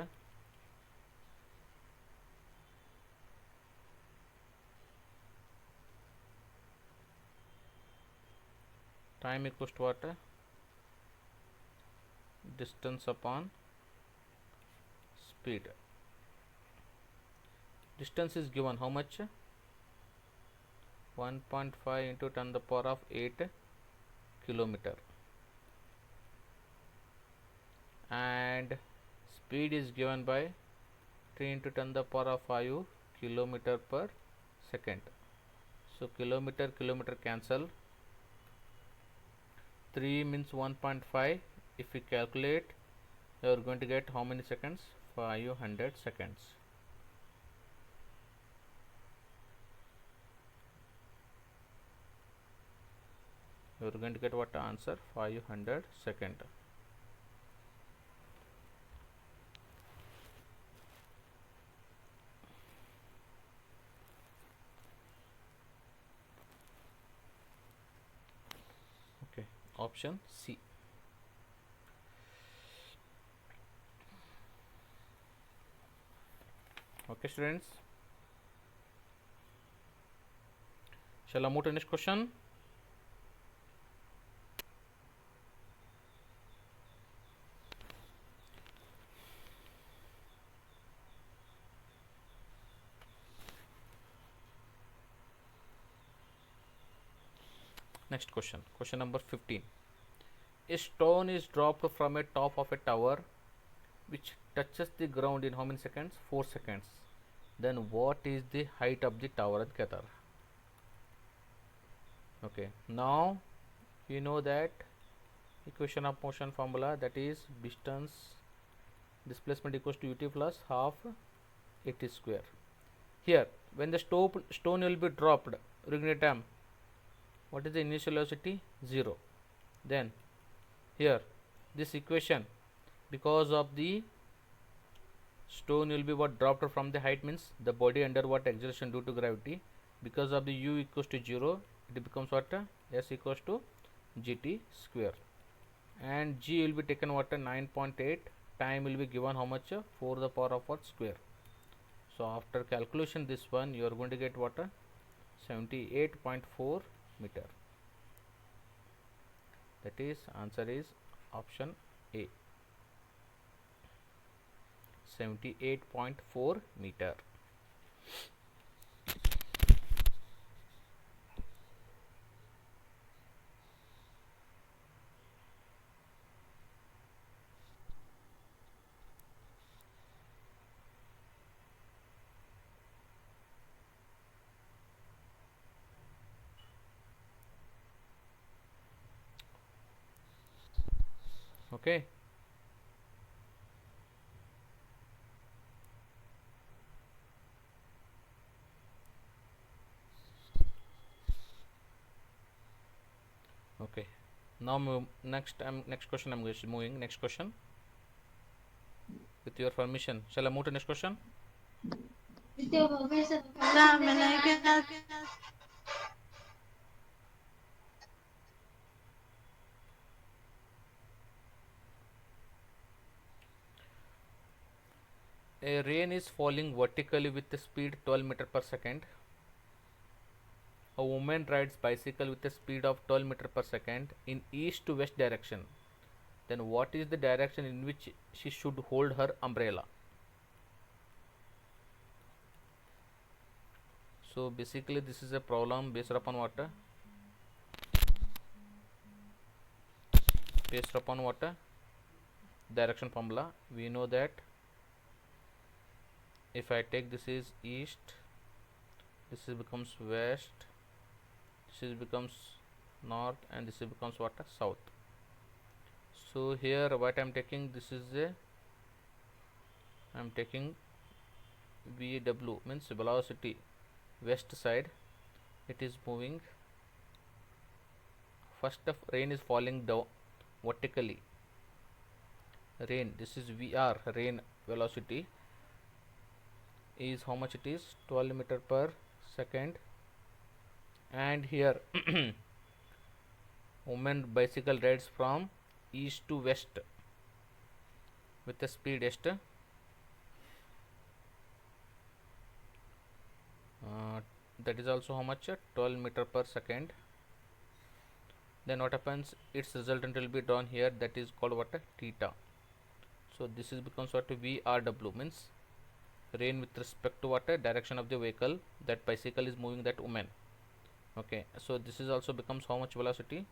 Time equals to what? Distance upon speed. Distance is given how much? 1.5 into 10 to the power of 8 kilometer, and speed is given by 3 into 10 to the power of 5 kilometer per second. So kilometer cancel, 3 means 1.5. If we calculate, you are going to get how many seconds? 500 seconds. You are going to get what answer? 500 second. option C. Okay, students. Shall I move to the next question? Next question. Question number 15. A stone is dropped from a top of a tower which touches the ground in how many seconds? 4 seconds. Then what is the height of the tower at Qatar? Okay, now you know that equation of motion formula, that is distance displacement equals to ut plus half at square. Here when the stone will be dropped during the time, what is the initial velocity? 0. Then here this equation, because of the stone will be what dropped from the height, means the body under what acceleration due to gravity, because of the u equals to 0, it becomes what? S equals to gt square, and g will be taken what? 9.8. Time will be given how much? 4 to the power of what? Square. So after calculation this one, you are going to get what? 78.4 meter. That is, answer is option A, 78.4 meter. Okay. Okay. Now next question I'm moving. Next question. With your permission, shall I move to next question? A rain is falling vertically with the speed 12 meter per second. A woman rides bicycle with a speed of 12 meter per second in east to west direction. Then what is the direction in which she should hold her umbrella? So basically this is a problem based upon what? Based upon what? Direction formula. We know that if I take this is east, this is becomes west, this is becomes north, and this is becomes what? South. So here what I am taking, this is a, I am taking VW, means velocity west side, it is moving. First of rain is falling down vertically. Rain, this is VR, rain velocity is how much? It is 12 meter per second. And here woman bicycle rides from east to west with the speed est that is also how much? 12 meter per second. Then what happens? Its resultant will be drawn here, that is called what? Theta. So this is becomes what? VRW, means rain with respect to what? Direction of the vehicle, that bicycle is moving, that woman. Okay, so this is also becomes how much velocity?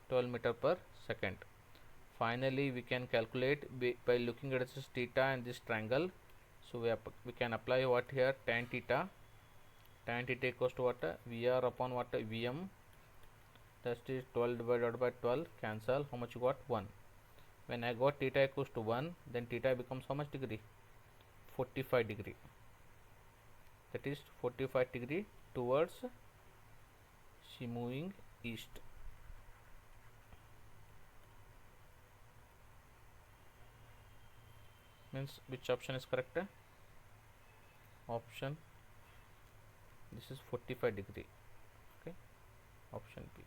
12 meter per second. Finally we can calculate by looking at this theta and this triangle. So we can apply what here? Tan theta. Tan theta equals to what? VR upon what? VM. That is 12 divided by 12. Cancel. How much you got? 1. When I got theta equals to 1, then theta becomes how much degree? 45 degree. That is 45 degree towards she moving east. Means which option is correct? Option, this is 45 degree. Okay, option B.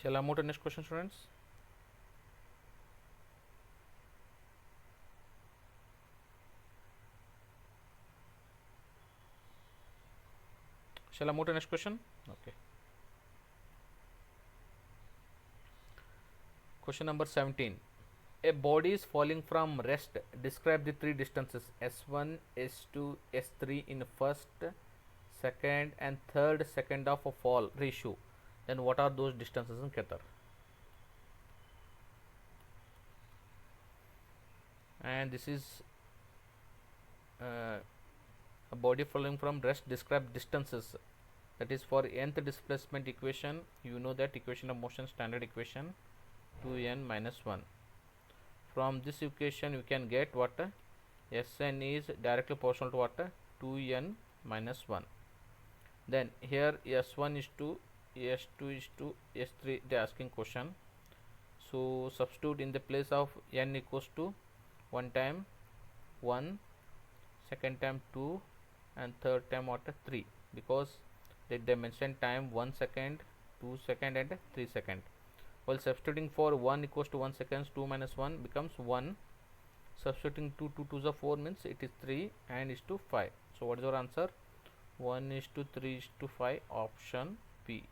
Shall I move to next question, students? Shall I move to next question? Okay. Question number 17. A body is falling from rest. Describe the three distances s1, s2, s3 in first, second, and third second of a fall ratio. Then what are those distances in Keter? And this is a body falling from rest. Describe distances. That is for nth displacement equation. You know that equation of motion, standard equation, 2n minus 1. From this equation you can get what? Sn is directly proportional to what? 2n minus 1. Then here s1 is to s2 is to s3 they asking question. So substitute in the place of n equals to 1 time 1, second time 2, and third time what? 3, because they mention time 1 second, 2 second, and 3 second. While substituting for 1 equals to 1 seconds, 2 minus 1 becomes 1. Substituting 2 to 2 4 means it is 3 and is to 5. So what is your answer? 1 is to 3 is to 5, option B.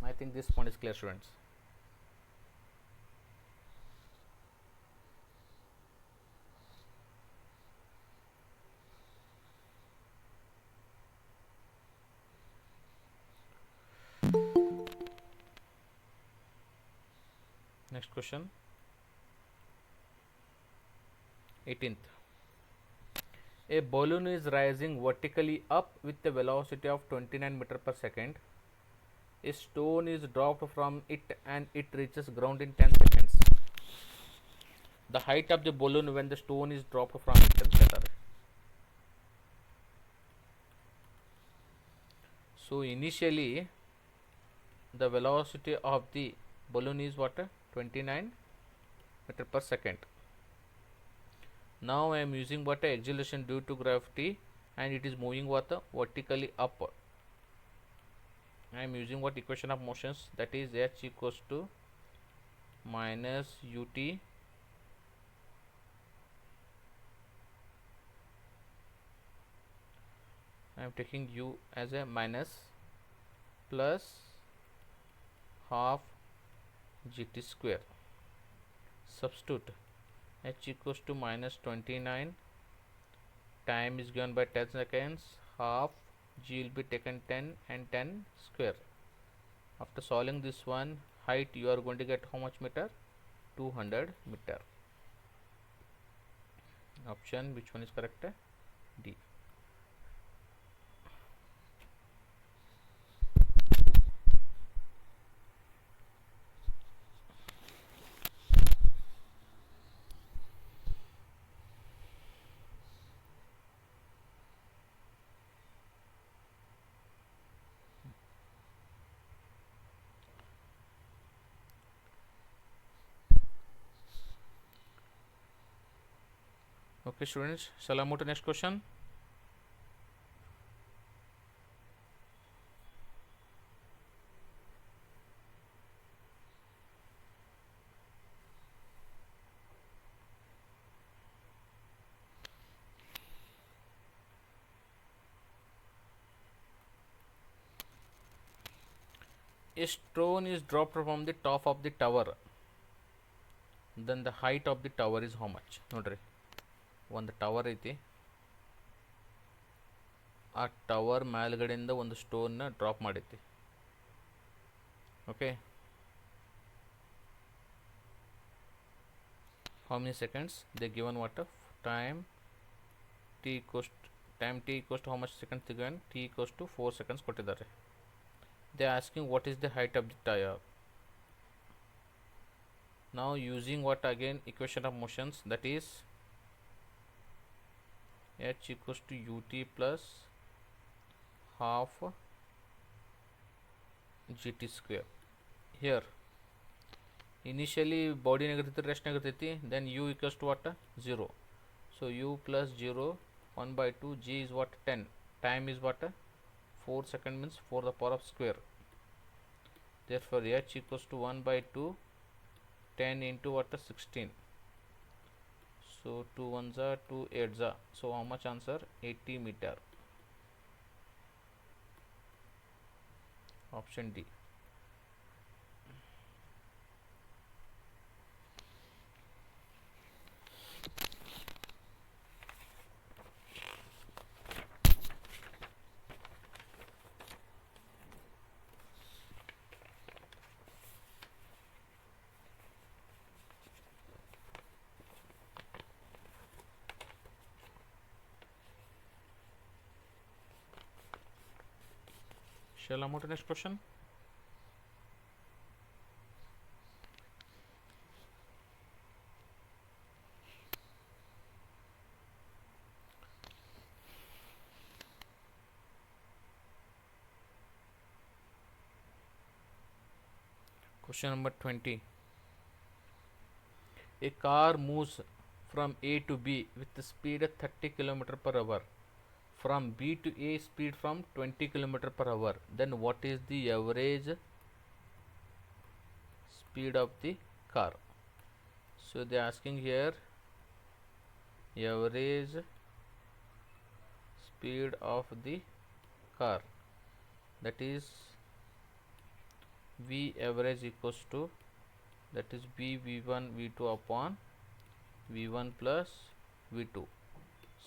I think this point is clear, students. Next question, 18th. A balloon is rising vertically up with a velocity of 29 meter per second. A stone is dropped from it and it reaches ground in 10 seconds. The height of the balloon when the stone is dropped from it, etc. So initially the velocity of the balloon is what? 29 meter per second. Now I am using what? Acceleration due to gravity, and it is moving what? Vertically up. I am using what? Equation of motions, that is h equals to minus ut I am taking u as a minus plus half gt square. Substitute h equals to minus 29, time is given by 10 seconds, half g will be taken 10 and 10 square. After solving this one, height you are going to get how much meter? 200 meter. Option, which one is correct? D. Okay, students, shall I move to next question? A stone is dropped from the top of the tower. Then the height of the tower is how much? Nodri, ಒಂದು tower ಐತಿ, ಆ tower ಮೇಲ್ಗಡೆಯಿಂದ ಒಂದು ಸ್ಟೋನ್ನ drop ಮಾಡೈತಿ. Okay, how many seconds they given? What time t equals to how much seconds they given? T equals to 4 seconds ಕೊಟ್ಟಿದ್ದಾರೆ. They are asking what is the height of the tower. Now using what again? Equation of motions, that is h equals to ut plus half gt square. Here initially body negative rest negative, then u equals to what? 0. So u plus 0 1 by 2, g is what? 10. Time is what? 4 second means 4 the power of square. Therefore h equals to 1 by 2, 10 into what? 16. So 2 ones are 2 eights are. So how much answer? 80 meter. Option D. Shall I move to next question? Question number 20. A car moves from A to B with the speed of 30 km per hour. From B to A speed from 20 km per hour. Then what is the average speed of the car? So they are asking here average speed of the car, that is V average equals to, that is B V1 V2 upon V1 plus V2.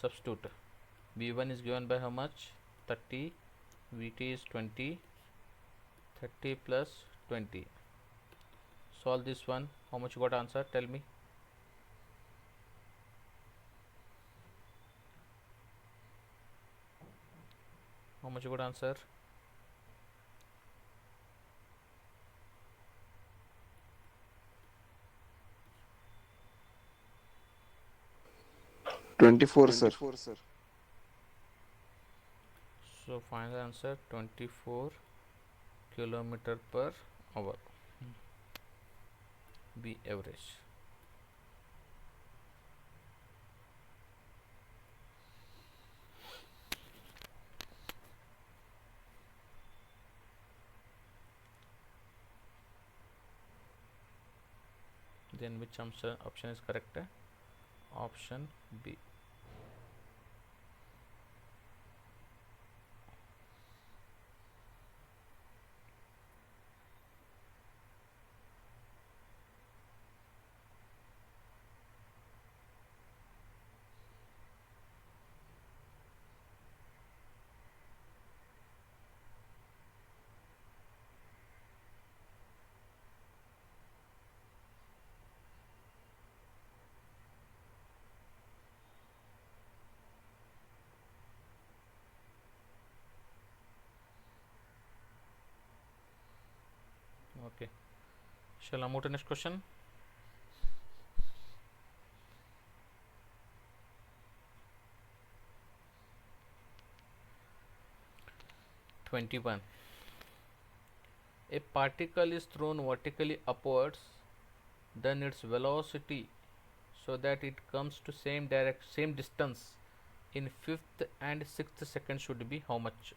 Substitute. V1 is given by how much? 30. Vt is 20. 30 plus 20. Solve this one. How much you got answer? Tell me. How much you got answer? Twenty-four, sir. So final answer 24 kilometer per hour. B average. Then which option is correct? Option B. Okay. Shall I move to next question? (21). A particle is thrown vertically upwards, then its velocity, so that it comes to same distance in 5th and 6th second should be how much?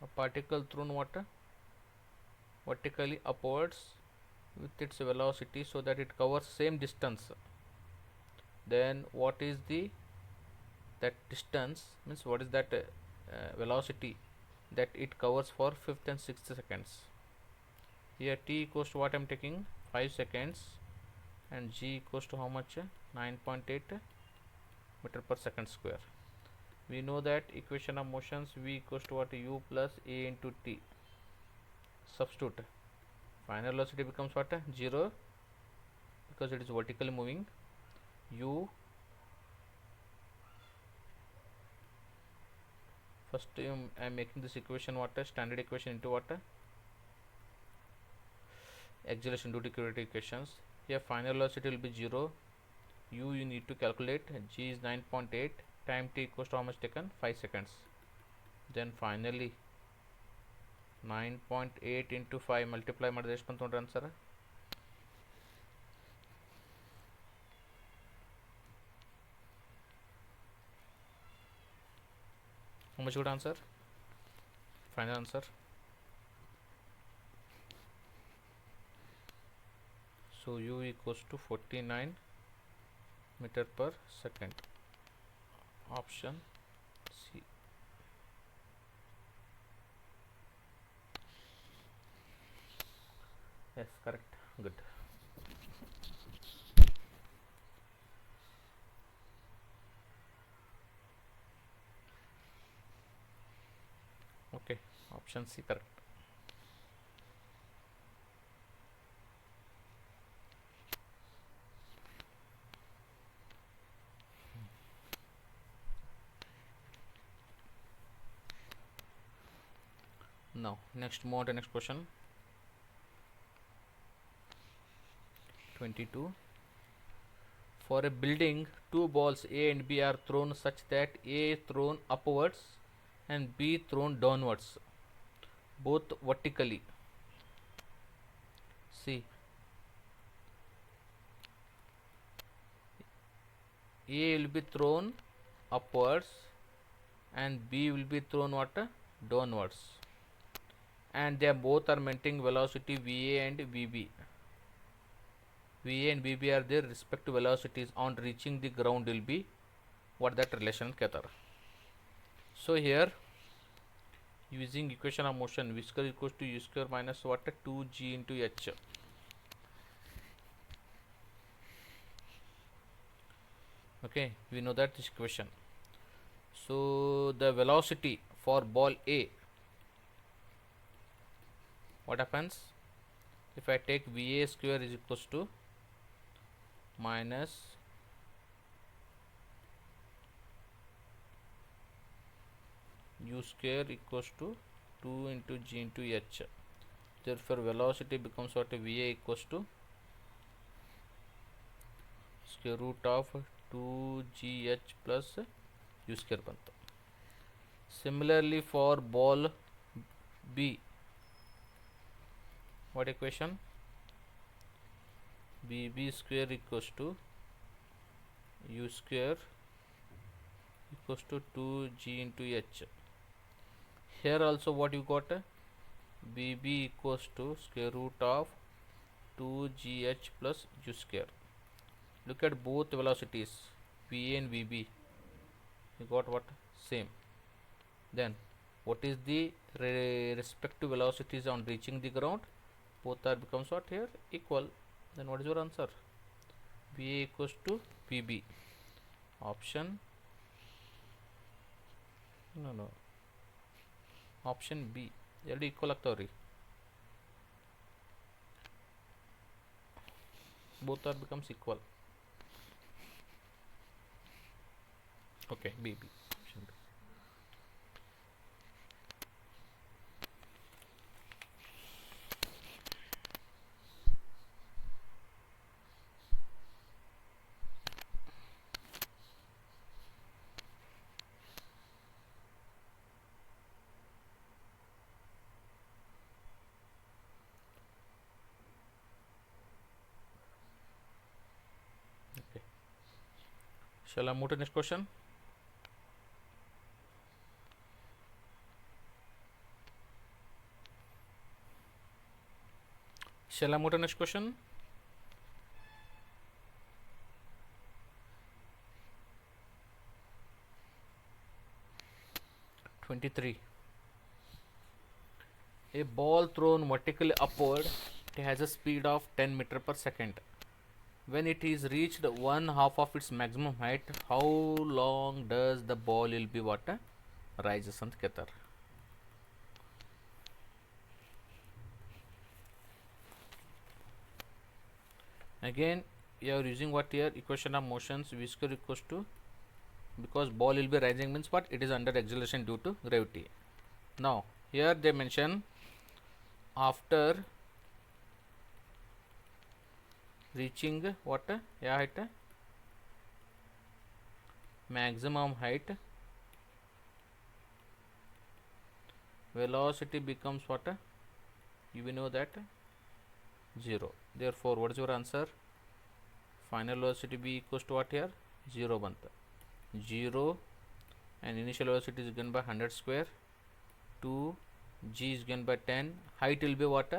A particle thrown water vertically upwards with its velocity so that it covers same distance, then what is the that distance, means what is that velocity that it covers for 5th and 6th seconds? Here t equals to what I'm taking 5 seconds and g equals to how much? 9.8 meter per second square. We know that equation of motions v equals to what? U plus a into t. Substitute. Final velocity becomes what? 0, because it is vertically moving. U, first I am making this equation what? Standard equation into what? Acceleration due to curvature equations. Here final velocity will be 0. you need to calculate. G is 9.8, time t equals to how much taken, 5 seconds. Then finally 9.8 into 5 multiply ಮಾಡಿದ್ರೆ ಎಷ್ಟು ಬಂತು ನೋಡ್ರಿ answer. How much good answer? Final answer. So u equals to 49 meter per second. Option C. Yes, correct. Good. Okay, option C correct. Now next, move on to next question. 22. For a building, two balls A and B are thrown such that A is thrown upwards and B thrown downwards, both vertically. See, A will be thrown upwards and B will be thrown what? Downwards, and they both are maintaining velocity VA and VB. VA and VB are their respective velocities on reaching the ground will be what that relation कहता. So here using equation of motion, v square equals to u square minus what, 2g into h. Okay, we know that this equation. So the velocity for ball A, what happens if I take VA square is equals to minus u square equals to 2 into g into h. Therefore velocity becomes what, VA equals to square root of 2gh plus u square bantu. Similarly for ball B, what equation? BB square equals to u square equals to 2g into h. Here also what you got? BB equals to square root of 2gh plus u square. Look at both velocities, VA and VB. You got what? Same. Then what is the respective velocities on reaching the ground? Both are becomes what here? Equal. Then what is your answer? VA equals to VB. Option no. Option B. ಎರಡು equal ಆಗ್ತಾವ್ರಿ. Both are becomes equal. Okay, B. Option B. Okay. Shall I move to next question? Shall I move to next question? (23) A ball thrown vertically upward, it has a speed of 10 meter per second. When it is reached one half of its maximum height, how long does the ball will be what rises ಅಂತ ಕೇಳ್ತಾರೆ. Again you are using what here, equation of motions, v square equals to, because ball will be rising means what, it is under acceleration due to gravity. Now here they mention after reaching what, yeah height, maximum height, velocity becomes what? You know that 0. Therefore, what is your answer? Final velocity b equals to what here? 0 banta. 0 and initial velocity is given by 100 square. 2 g is given by 10. Height will be what?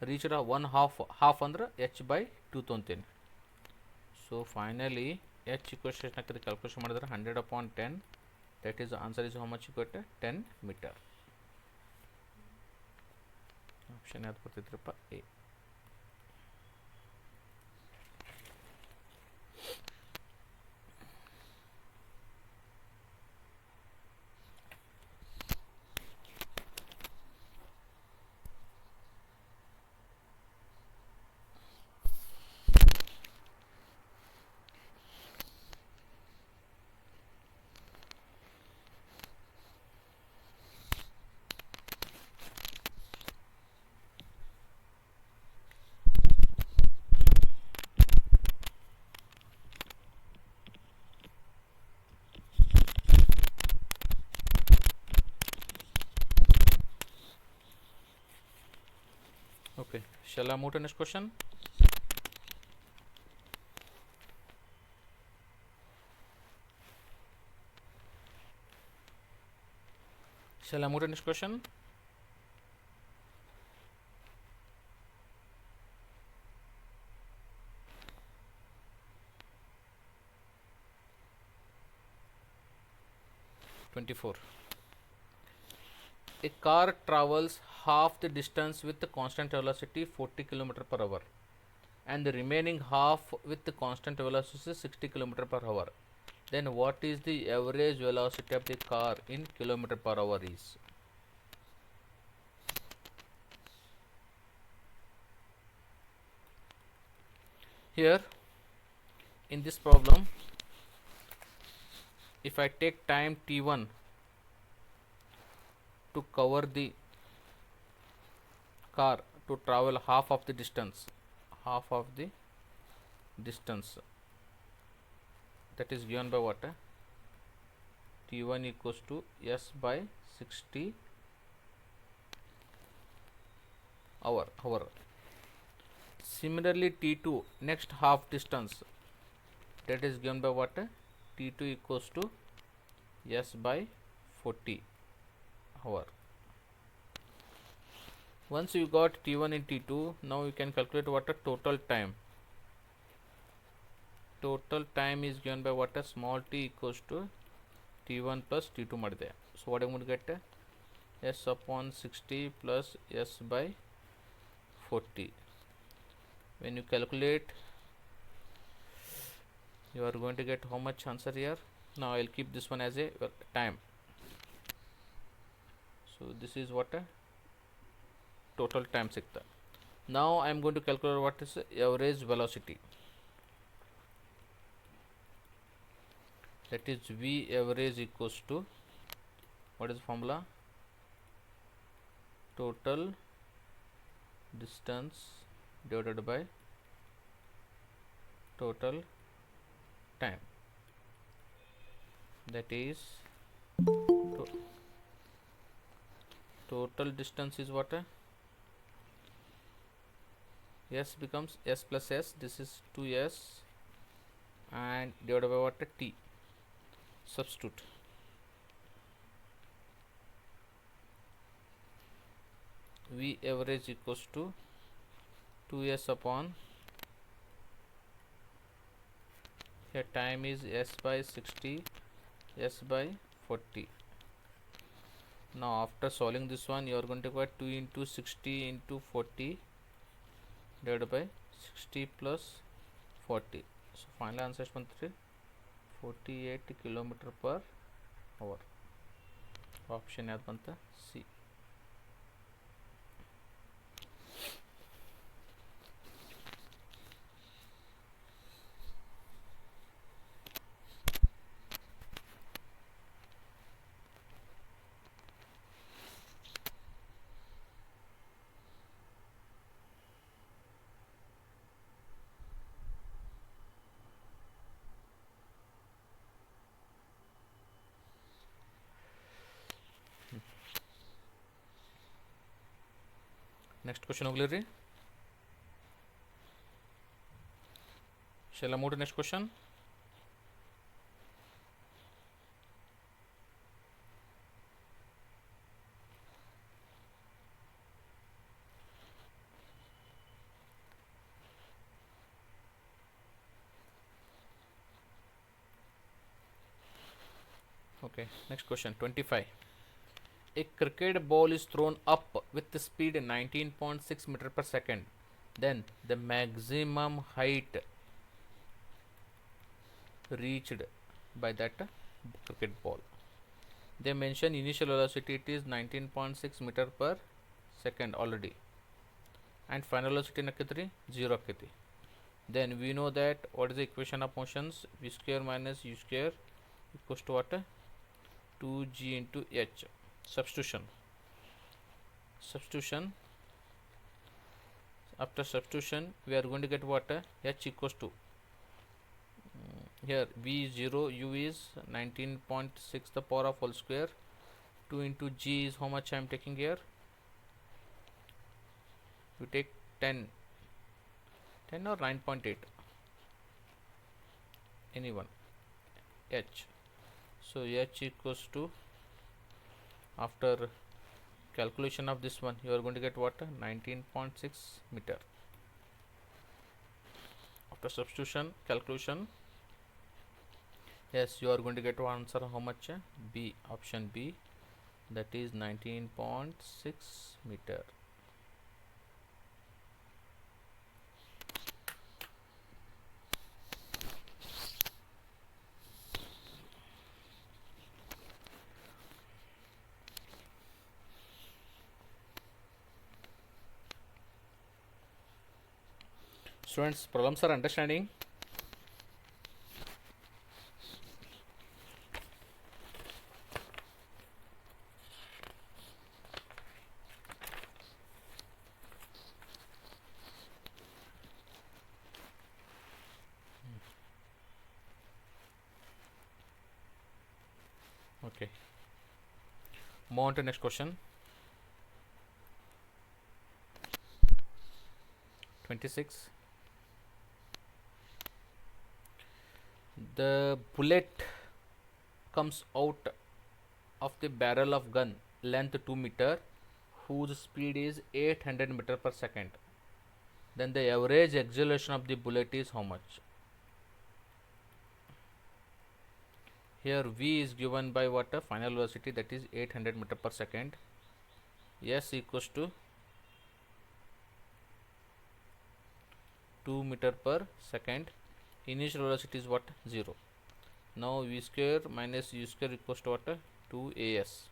Reached one half under h by 2 ತೊಂತೀನಿ. So finally h equals calculation ಮಾಡಿದ್ರೆ 100 upon 10, that is the answer is how much you got? 10 meter. Option ಯಾವ್ದು ಬರ್ತಿದ್ರಪ್ಪ? A. Okay, shall I move to next question? Shall I move to next question? A car travels half the distance with the constant velocity 40 km per hour and the remaining half with the constant velocity 60 km per hour. Then what is the average velocity of the car in km per hour is? Here in this problem, if I take time t1 to cover the car to travel half of the distance, that is given by what? T1 equals to S by 60 hour. Similarly, T2 next half distance, that is given by what? T2 equals to S by 40 hour. Once you got T1 and T2, now you can calculate what a total time. Total time is given by what? A small t equals to T1 plus T2 ಮಾಡಿದೆ. So what I'm going to get? S upon 60 plus S by 40. When you calculate, you are going to get how much answer here? Now I'll keep this one as a time. So this is what a total time ಸಿಗ್ತಾ. Now I am going to calculate what is average velocity. That is V average equals to, what is the formula? Total distance divided by total time. That is total distance is what? S becomes S plus S. This is 2S and divided by what? T. Substitute. V average equals to 2S upon, here time is S by 60, S by 40. Now after solving this one, you are going to get 2 into 60 into 40 divided by 60 plus 40. So final answer is 48 km per hour. Option ಯಾವ್ದು ಬಂತ? C. Next question auxiliary. Shall I move to next question? Okay, next question 25. A cricket ball is thrown up with the speed 19.6 meter per second. Then the maximum height reached by that cricket ball. They mention initial velocity, it is 19.6 meter per second already, and final velocity nakitri 0 akiti. Then we know that what is the equation of motions, v square minus u square equals to what, 2g into h. Substitution, after substitution we are going to get what, h equals to, here v is 0, u is 19.6 the power of whole square, 2 into g is how much I am taking here, you take 10 or 9.8, anyone, h. So h equals to, after calculation of this one, you are going to get what, 19.6 meter. After substitution calculation, yes, you are going to get one answer how much, b, option b, that is 19.6 meter. Students, problems are understanding? Okay, move on to next question. 26. The bullet comes out of the barrel of gun length 2 meter whose speed is 800 meter per second. Then the average acceleration of the bullet is how much? Here v is given by what, final velocity, that is 800 meter per second. S equals to 2 meter per second. Initial velocity is what, 0. Now v square minus u square equals to what, 2as.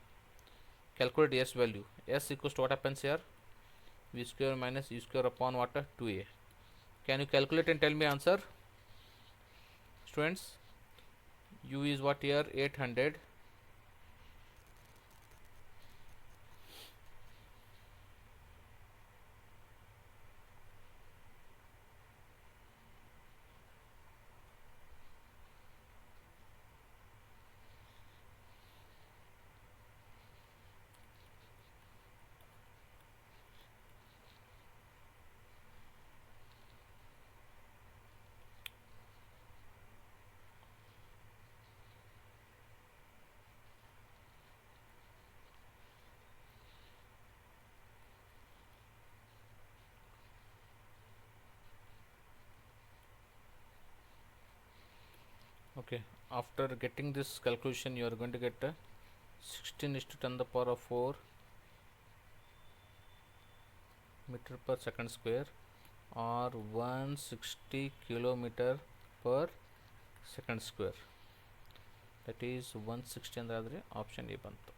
Calculate s value. S equals to what happens here, v square minus u square upon what, 2a. Can you calculate and tell me answer, students? U is what here, 800. Okay, after getting this calculation, you are going to get 16 is to 10 the power of 4 meter per second square, or 160 kilometer per second square. That is 160 ಅಂದ್ರೆ option A ಬಂತು.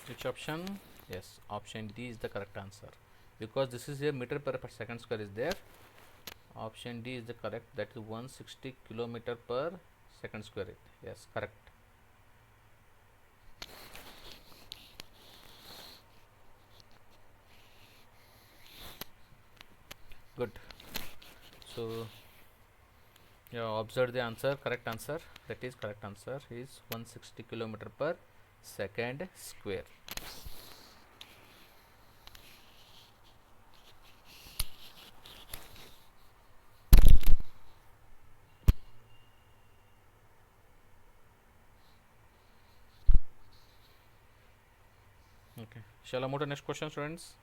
Which option? Yes, option D is the correct answer, because this is a meter per second square is there. Option D is the correct, that is 160 kilometer per second square. Yes, correct. good. So you observe the answer. Correct answer, that is correct answer is 160 kilometer per second square. Okay, shall I move to next question, students?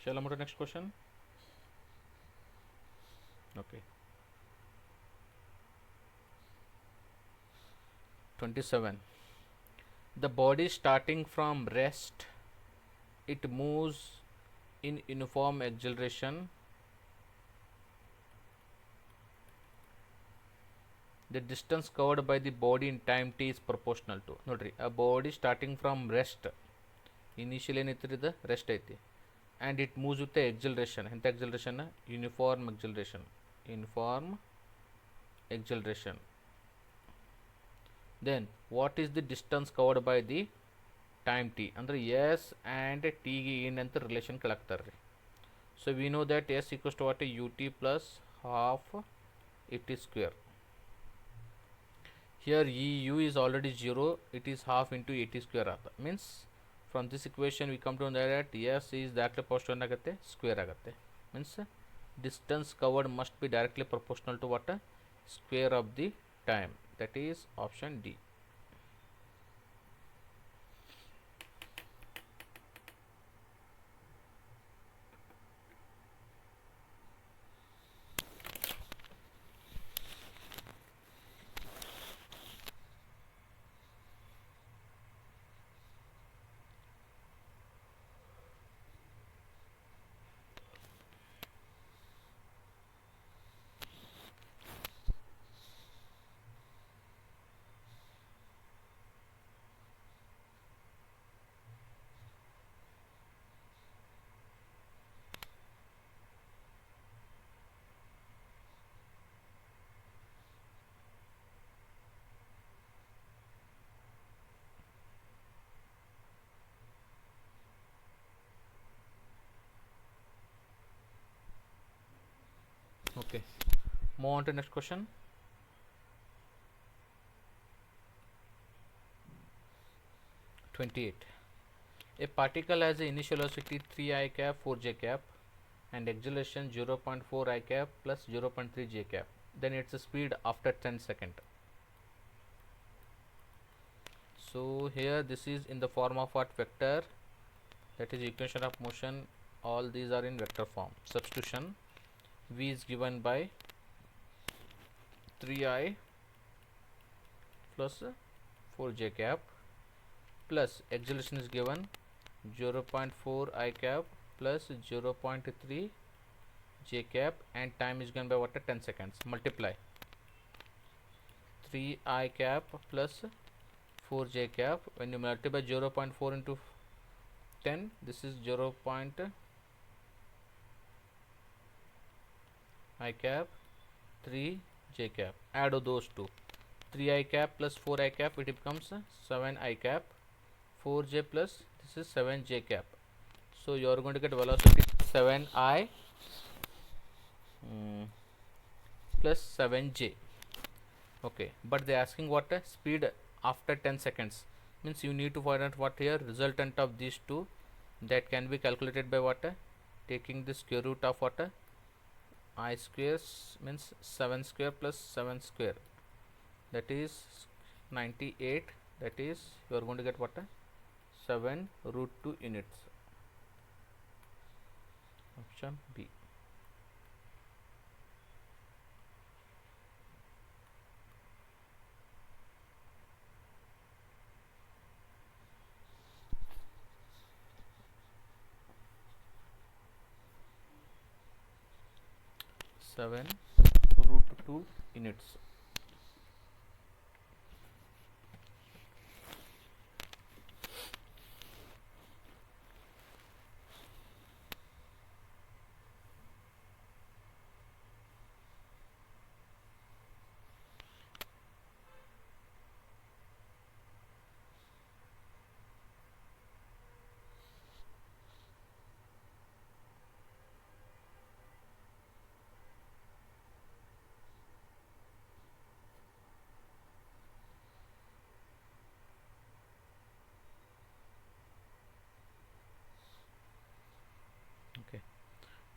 Shall I move to next question? Okay. 27. The body starting from rest, it moves in uniform acceleration. The distance covered by the body in time t is proportional to. Nodri, a body starting from rest, initially ಏನೈತ್ರಿ ಇದು rest ಐತಿ, and it moves with the acceleration. ಎಂತ acceleration? Uniform acceleration. Uniform acceleration. Then what is the distance covered by the time t? ಅಂದರೆ s and t ಗೆ ಏನಂತ relation ಕೇಳಾಕ್ತಾರ್ರಿ. So we know that s equals to what? ut plus half it square. Here u is already 0, it is half into 80 square aata. Means from this equation we come to know that s is directly proportional ಆಗುತ್ತೆ, square ಆಗುತ್ತೆ. Means distance covered must be directly proportional to what? Square of the time. That is option D. Okay, move on to next question. (28) A particle has a initial velocity 3 I cap 4 j cap and acceleration 0.4 I cap plus 0.3 j cap. Then its speed after 10 seconds. So here this is in the form of what? Vector. That is equation of motion. All these are in vector form. Substitution. V is given by 3I plus 4j cap plus acceleration is given 0.4 I cap plus 0.3 j cap and time is given by what? 10 seconds. Multiply 3 I cap plus 4 j cap. When you multiply 0.4 into 10, this is 0. I cap 3 j cap. Add those two. 3 I cap plus 4 I cap, it becomes 7 I cap. 4 j plus this is 7 j cap. So you are going to get velocity 7 I plus 7 j. Okay, but they are asking what? Speed after 10 seconds. Means you need to find out what here resultant of these two. That can be calculated by what? Taking the square root of what? I square means 7 square plus 7 square, that is 98. That is you are going to get what? 7 root 2 units. Option B. Seven root 2 units.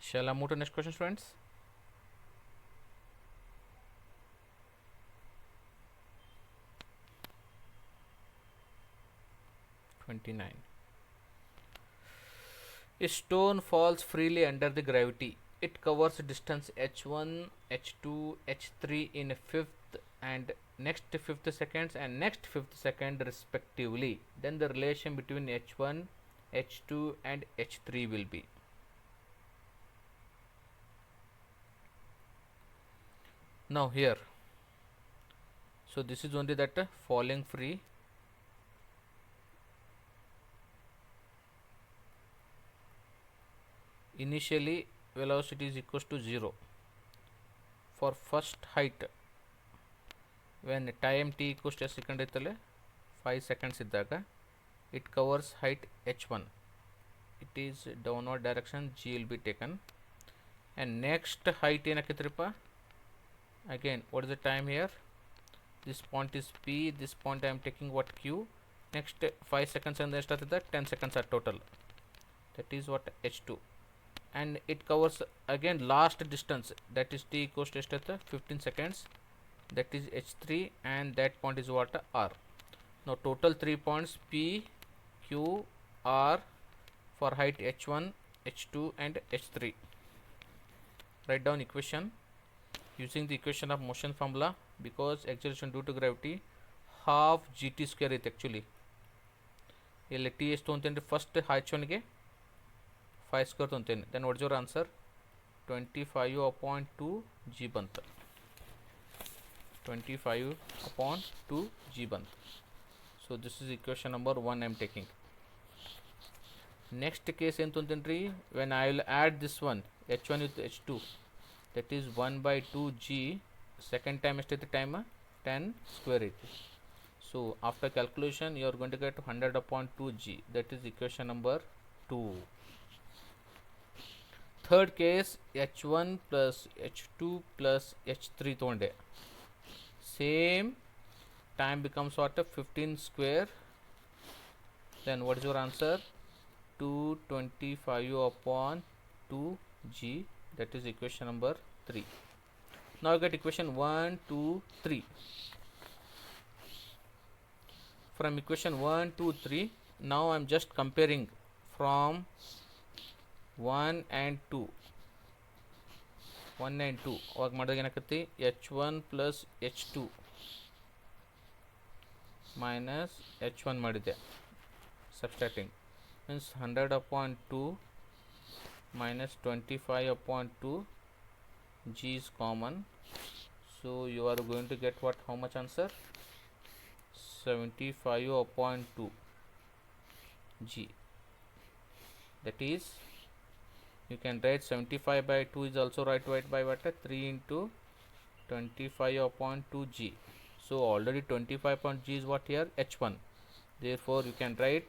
Shall I move to next question, friends? (29). A stone falls freely under the gravity. It covers distance h1, h2, h3 in a fifth and next fifth seconds and next fifth second respectively. Then the relation between h1, h2 and h3 will be. Now here, so this is only that falling free. Initially velocity is equals to 0 for first height. When time t equals to second itale 5 seconds iddaga it covers height h1. It is downward direction, g will be taken, and next height enakitripa. Again, what is the time here? This point is p, this point I am taking what q. Next 5 seconds and the start 10 seconds are total. That is what h2, and it covers again last distance, that is t equals to 15 seconds, that is h3, and that point is what r. Now total 3 points p, q, r for height h1, h2 and h3. Write down equation using the equation of motion formula. Because acceleration due to gravity half gt square is actually ಇಲ್ಲಿ T ಎಷ್ಟು ತೊಗೊಂತೇನೆ first h1ಗೆ 5 square ತೊಗೊಂತೇನೆ. Then what is your answer? 25/2 g ಬಂತು. 25/2 g ಬಂತು. So this is equation number 1 I am taking. Next case ಏನು ತೊಗೊಂತೇನೆ ರೀ, when I will add this one h1 with h2, that is 1/2 g. Second time ಎಷ್ಟೈತಿ time 10 square ಐತಿ. So after calculation you are going to get 100/2 g. That is equation number 2. Third case, h1 plus h2 plus h3 ತೊಗೊಂಡೆ. Same time becomes what? 15 square. Then what is your answer? 225/2 g. That is equation number 3. Now you get equation 1, 2, 3. From equation 1, 2, 3, now I am just comparing from 1 and 2. 1 and 2 ಅವಾಗ ಮಾಡಿದಾಗ ಏನಾಕತ್ತಿ h1 plus h2 minus h1 ಮಾಡಿದೆ. Subtracting means 100/2 minus 25/2 g is common. So you are going to get what? How much answer? 75/2 g. That is, you can write 75/2 is also right by what? 3 into 25/2 g. So already 25 g is what here? h1. Therefore you can write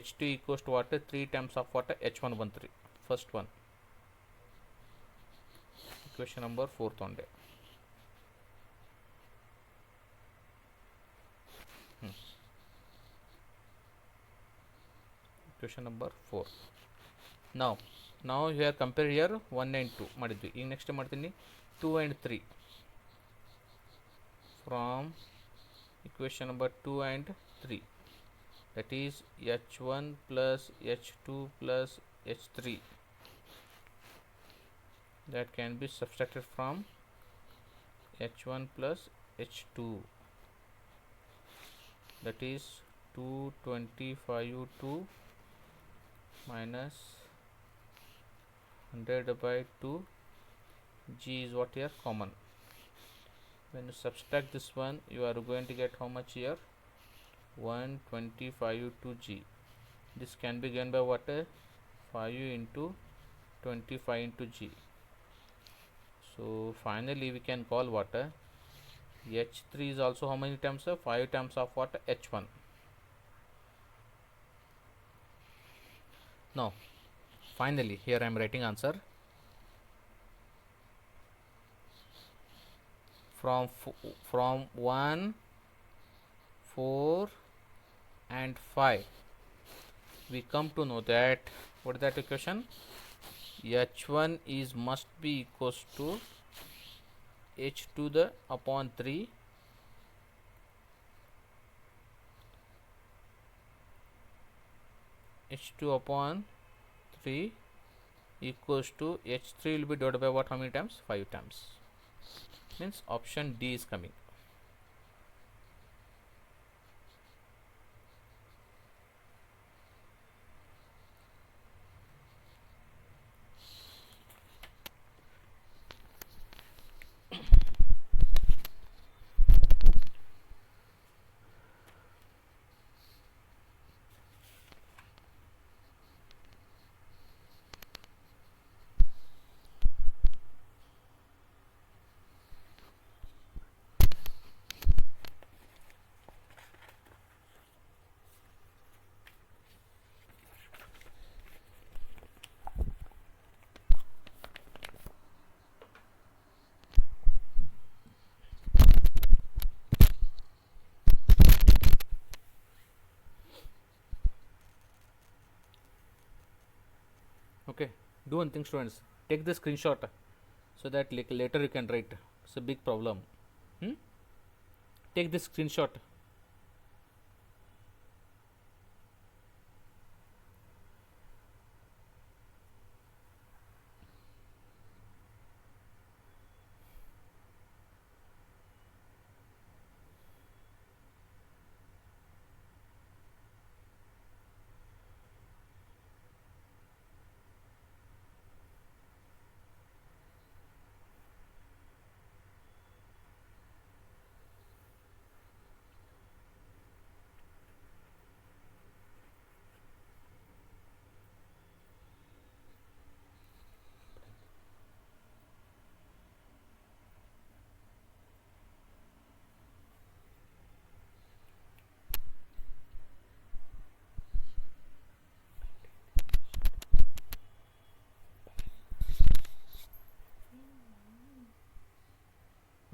h2 equals to what? 3 times of what? h1 first one. Equation number 4 ತೊಗೊಂಡೆ. Equation number 4. Now here compare here 1 and 2 ಮಾಡಿದ್ವಿ. ಈಗ next ಮಾಡ್ತೀನಿ 2 and 3. From equation number 2 and 3, that is h1 plus h2 plus h3, that can be subtracted from h1 plus h2. That is 225/2 minus 100/2 g is what here? Common. When you subtract this one, you are going to get how much here? 125/2 g. This can be given by what? 5 into 25 into g. So finally we can call what? h3 is also how many times? 5 times of what? h1. Now finally here I am writing answer. From 1, 4 and 5 we come to know that what is that equation? h1 is must be equals to h2 the upon 3 h2 upon 3 equals to h3 will be divided by what, how many times? 5 times. Means option D is coming. Okay, do one thing, students, take the screenshot so that later you can write. It's a big problem. Take this screenshot.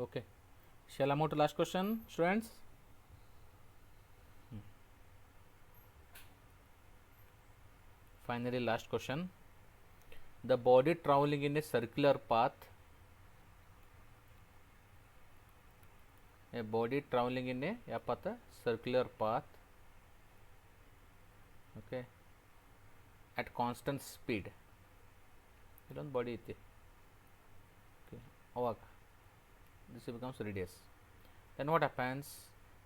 Okay, shall I move to last question, students? Finally, last question. The body traveling in a circular path, circular path, okay, at constant speed. Ilon body ite, okay, avag this becomes radius. Then what happens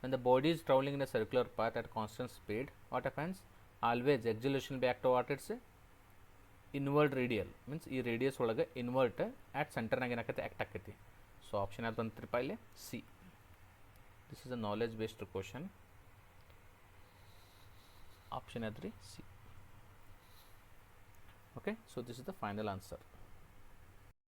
when the body is traveling in a circular path at constant speed? What happens? Always acceleration back to what it's inward radial, means ಈ radius ಒಳಗೆ invert at ಸೆಂಟರ್ನಾಗ ಏನಾಕೈತಿ act ಆಕೈತಿ. So option ಯಾವ್ದು ಬಂತ್ರಿಪ್ಪ ಇಲ್ಲಿ? C. This is a knowledge based question. Option ಯಾವ್ದು ರೀ? C. Okay, so this is the final answer.